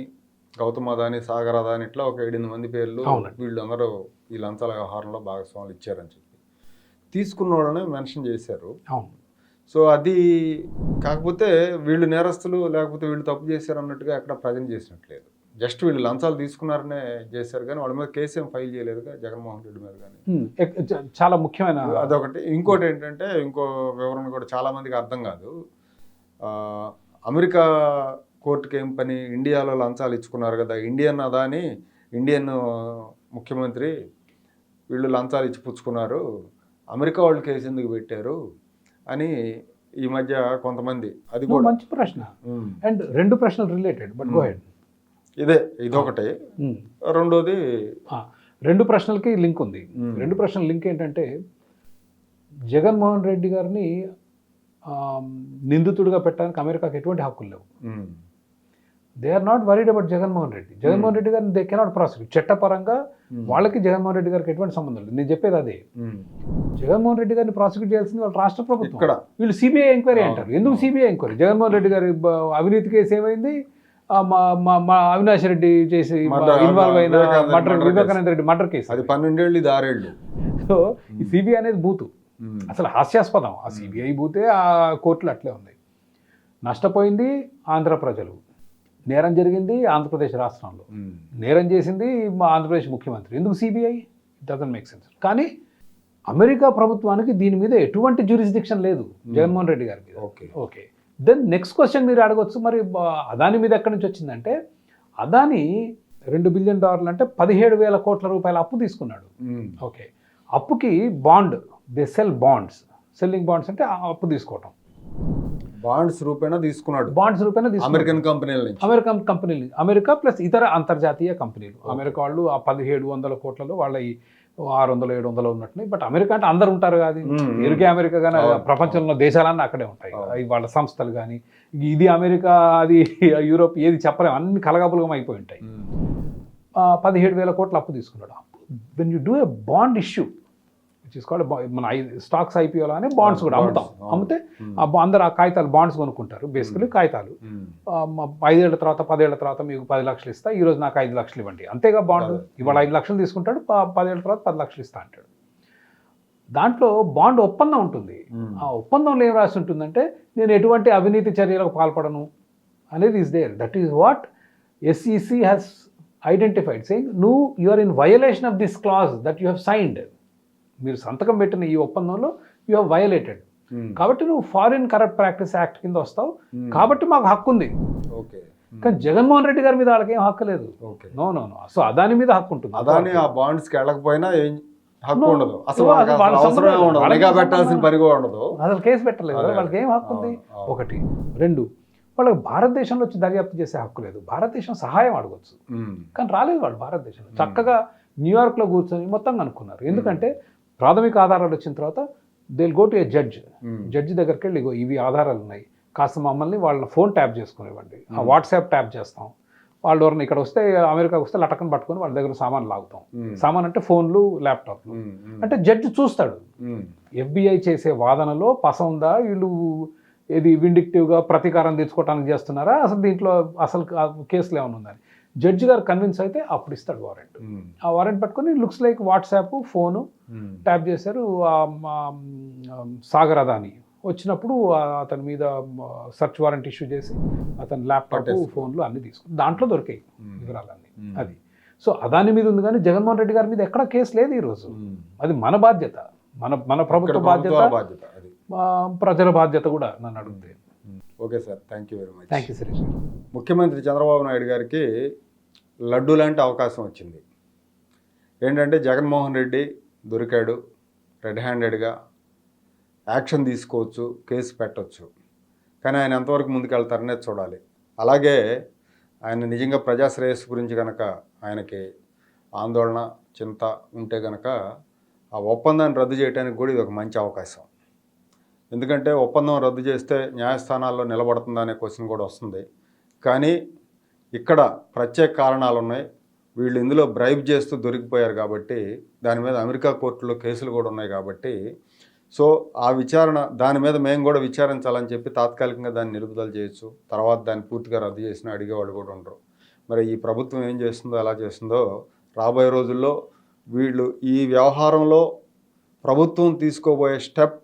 S2: గౌతమ్ అదాని, సాగర్ అదాని, ఇట్లా ఒక 7-8 మంది పేర్లు వీళ్ళందరూ ఈ లంచాల వ్యవహారంలో భాగస్వాములు ఇచ్చారని చెప్పి తీసుకున్న వాళ్ళనే మెన్షన్ చేశారు. సో అది కాకపోతే వీళ్ళు నేరస్తులు లేకపోతే వీళ్ళు తప్పు చేశారు అన్నట్టుగా ఎక్కడ ప్రజెంట్ చేసినట్లేదు. జస్ట్ వీళ్ళు లంచాలు తీసుకున్నారనే చేశారు, కానీ వాళ్ళ మీద కేసు ఏం ఫైల్ చేయలేదుగా జగన్మోహన్ రెడ్డి మీద. కానీ
S3: చాలా ముఖ్యమైన
S2: అదొకటి. ఇంకోటి ఏంటంటే, ఇంకో వివరణ కూడా చాలా మందికి అర్థం కాదు. అమెరికా కోర్టుకి ఏం పని, ఇండియాలో లంచాలు ఇచ్చుకున్నారు కదా, ఇండియన్ అదాని, ఇండియన్ ముఖ్యమంత్రి వీళ్ళు లంచాలు ఇచ్చి పుచ్చుకున్నారు, అమెరికా వాళ్ళు కేసు ఎందుకు పెట్టారు అని ఈ మధ్య కొంతమంది. అది కూడా
S3: మంచి ప్రశ్న. అండ్ 2 ప్రశ్నలు రిలేటెడ్, బట్ గో హెడ్.
S2: ఇదొకటి. రెండోది
S3: 2 ప్రశ్నలకి లింక్ ఉంది. 2 ప్రశ్నల లింక్ ఏంటంటే, జగన్మోహన్ రెడ్డి గారిని నిందితుడిగా పెట్టడానికి అమెరికాకి ఎటువంటి హక్కులు లేవు. They are not worried about Jaganmohan Reddy. Jaganmohan Reddy గారిని దే కెనాట్ ప్రాసిక్యూట్. చట్టపరంగా వాళ్ళకి జగన్మోహన్ రెడ్డి గారికి ఎటువంటి సంబంధం లేదు. నేను చెప్పేది అదే. జగన్మోహన్ రెడ్డి గారిని ప్రాసిక్యూట్ చేయాల్సింది వాళ్ళ రాష్ట్ర ప్రభుత్వం. వీళ్ళు సిబిఐ ఎంక్వైరీ అంటారు. ఎందుకు సిబిఐ ఎంక్వైరీ? జగన్మోహన్ రెడ్డి గారి అవినీతి కేసు ఏమైంది? అవినాష్ రెడ్డి చేసి ఇన్వాల్వ్ అయిన వివేకానంద రెడ్డి మర్డర్ కేసు,
S2: అది 12 ఏళ్ళు, ఇది 6 ఏళ్ళు.
S3: సో ఈ సిబిఐ అనేది బూతు, అసలు హాస్యాస్పదం. ఆ సిబిఐ బూతే ఆ కోర్టులు అట్లే ఉంది. నష్టపోయింది ఆంధ్ర ప్రజలు, నేరం జరిగింది ఆంధ్రప్రదేశ్ రాష్ట్రంలో, నేరం చేసింది మా ఆంధ్రప్రదేశ్ ముఖ్యమంత్రి. ఎందుకు CBI? It doesn't make sense. కానీ అమెరికా ప్రభుత్వానికి దీని మీద ఎటువంటి జ్యూరిస్డిక్షన్ లేదు జగన్మోహన్ రెడ్డి గారి మీద. ఓకే, దెన్ నెక్స్ట్ క్వశ్చన్ మీరు అడగొచ్చు, మరి అదాని మీద ఎక్కడి నుంచి వచ్చిందంటే, అదాని $2 బిలియన్ అంటే 17,000 కోట్ల రూపాయల అప్పు తీసుకున్నాడు. ఓకే, అప్పుకి bond, they sell bonds. Selling bonds అంటే అప్పు తీసుకోవటం.
S2: బాండ్స్ రూపేణా తీసుకున్నాడు.
S3: అమెరికన్ కంపెనీలు, అమెరికా ప్లస్ ఇతర అంతర్జాతీయ కంపెనీలు. అమెరికా వాళ్ళు ఆ 1700 కోట్లలో వాళ్ళ 600-700 ఉన్నట్టున్నాయి. బట్ అమెరికా అంటే అందరు ఉంటారు కాదు, ఎరుకే అమెరికా కానీ ప్రపంచంలో ఉన్న దేశాలన్నీ అక్కడే ఉంటాయి. వాళ్ళ సంస్థలు కానీ, ఇది అమెరికా, అది యూరోప్, ఏది చెప్పలేము, అన్ని కలగపులగం అయిపోయి ఉంటాయి. 17,000 కోట్ల అప్పు తీసుకున్నాడు. When you do a bond issue, తీసుకోవాలి, మన స్టాక్స్ ఐపీఓలో అని బాండ్స్ కూడా అమ్మితే అందరు ఆ కాగితాలు, బాండ్స్ కొనుక్కుంటారు. బేసికలీ కాగితాలు 5 ఏళ్ల తర్వాత 10 ఏళ్ల తర్వాత మీకు 10 లక్షలు ఇస్తా, ఈరోజు నాకు 5 లక్షలు ఇవ్వండి, అంతేగా బాండ్. ఇవాళ 5 లక్షలు తీసుకుంటాడు, 10 ఏళ్ల తర్వాత 10 లక్షలు ఇస్తా అంటాడు. దాంట్లో బాండ్ ఒప్పందం ఉంటుంది. ఆ ఒప్పందంలో ఏం రాసి ఉంటుందంటే, నేను ఎటువంటి అవినీతి చర్యలకు పాల్పడను అనేది is there. That is what SEC has identified, saying you are in violation of this clause that you have signed. మీరు సంతకం పెట్టిన ఈ ఒప్పందంలో యూ హ్యావ్ వయలేటెడ్, కాబట్టి నువ్వు ఫారిన్ కరప్ట్ ప్రాక్టీస్ యాక్ట్ కింద వస్తావు, కాబట్టి మాకు హక్కు ఉంది. కానీ జగన్మోహన్ రెడ్డి గారి మీద వాళ్ళకి ఏం హక్కు లేదు. నో. సో అదాని మీద హక్కు ఉంటుంది.
S2: అదాని ఆ బాండ్స్కి వెళ్ళకపోయినా హక్కు ఉండదు, అసలు పెట్టాల్సిన పని కూడా ఉండదు,
S3: అసలు కేసు పెట్టలేదు, వాళ్ళకి ఏం హక్కు ఉంది? 1. 2, వాళ్ళకి భారతదేశంలో వచ్చి దర్యాప్తు చేసే హక్కు లేదు. భారతదేశం సహాయం అడగొచ్చు, కానీ రాలేదు వాళ్ళు భారతదేశంలో. చక్కగా న్యూయార్క్లో కూర్చొని మొత్తం కనుక్కున్నారు. ఎందుకంటే ప్రాథమిక ఆధారాలు వచ్చిన తర్వాత they will go to A judge దగ్గరికి వెళ్ళి, ఇవి ఆధారాలు ఉన్నాయి, కాస్త మమ్మల్ని వాళ్ళ ఫోన్ ట్యాప్ చేసుకునివ్వండి, ఆ వాట్సాప్ ట్యాప్ చేస్తాం, వాళ్ళు ఎవరైనా ఇక్కడ వస్తే అమెరికాకి వస్తే లటకం పట్టుకొని వాళ్ళ దగ్గర సామాన్ లాగుతాం. సామాన్ అంటే ఫోన్లు, ల్యాప్టాప్లు. అంటే జడ్జి చూస్తాడు FBI చేసే వాదనలో పస ఉందా, వీళ్ళు ఇది విండిక్టివ్గా ప్రతీకారం తీర్చుకోవడానికి చేస్తున్నారా, అసలు దీంట్లో అసలు కేసులు ఏమైనా ఉందని జడ్జి గారు కన్విన్స్ అయితే అప్పుడు ఇస్తాడు వారెంట్. ఆ వారెంట్ పట్టుకొని looks like WhatsApp, phone tap చేశారు. సాగర్ అదాని వచ్చినప్పుడు అతని మీద సెర్చ్ వారెంట్ ఇష్యూ చేసి అతని ల్యాప్టాప్, ఫోన్లు అన్ని తీసుకుని దాంట్లో దొరికాయి వివరాలన్నీ. అది సో అదాని మీద ఉంది, కానీ జగన్మోహన్ రెడ్డి గారి మీద ఎక్కడ కేసు లేదు ఈరోజు. అది మన బాధ్యత, మన ప్రభుత్వ బాధ్యత, ప్రజల బాధ్యత కూడా నన్ను అడిగితే.
S2: Okay sir, thank you very much.
S3: Thank you Suresh.
S2: ముఖ్యమంత్రి చంద్రబాబు నాయుడు గారికి లడ్డు లాంటి అవకాశం వచ్చింది. ఏంటంటే జగన్మోహన్ రెడ్డి దొరికాడు, రెడ్ హ్యాండెడ్గా యాక్షన్ తీసుకోవచ్చు, కేసు పెట్టవచ్చు. కానీ ఆయన ఎంతవరకు ముందుకెళ్తారనేది చూడాలి. అలాగే ఆయన నిజంగా ప్రజా శ్రేయస్సు గురించి కనుక ఆయనకి ఆందోళన, చింత ఉంటే కనుక ఆ ఒప్పందాన్ని రద్దు చేయడానికి కూడా ఇది ఒక మంచి అవకాశం. ఎందుకంటే ఒప్పందం రద్దు చేస్తే న్యాయస్థానాల్లో నిలబడుతుందా అనే క్వశ్చన్ కూడా వస్తుంది. కానీ ఇక్కడ ప్రత్యేక కారణాలు ఉన్నాయి. వీళ్ళు ఇందులో బ్రైబ్ చేస్తూ దొరికిపోయారు కాబట్టి దాని మీద అమెరికా కోర్టులో కేసులు కూడా ఉన్నాయి కాబట్టి సో ఆ విచారణ దాని మీద మేము కూడా విచారించాలని చెప్పి తాత్కాలికంగా దాన్ని నిలుపుదల చేయొచ్చు. తర్వాత దాన్ని పూర్తిగా రద్దు చేసినా అడిగేవాళ్ళు కూడా ఉండరు. మరి ఈ ప్రభుత్వం ఏం చేస్తుందో, ఎలా చేస్తుందో రాబోయే రోజుల్లో వీళ్ళు ఈ వ్యవహారంలో ప్రభుత్వం తీసుకోబోయే స్టెప్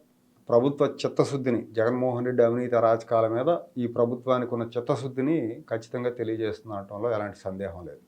S2: ప్రభుత్వ చిత్తశుద్ధిని, జగన్మోహన్ రెడ్డి అవినీతి అరాచకాల మీద ఈ ప్రభుత్వానికి ఉన్న చిత్తశుద్ధిని ఖచ్చితంగా తెలియజేస్తుండటంలో ఎలాంటి సందేహం లేదు.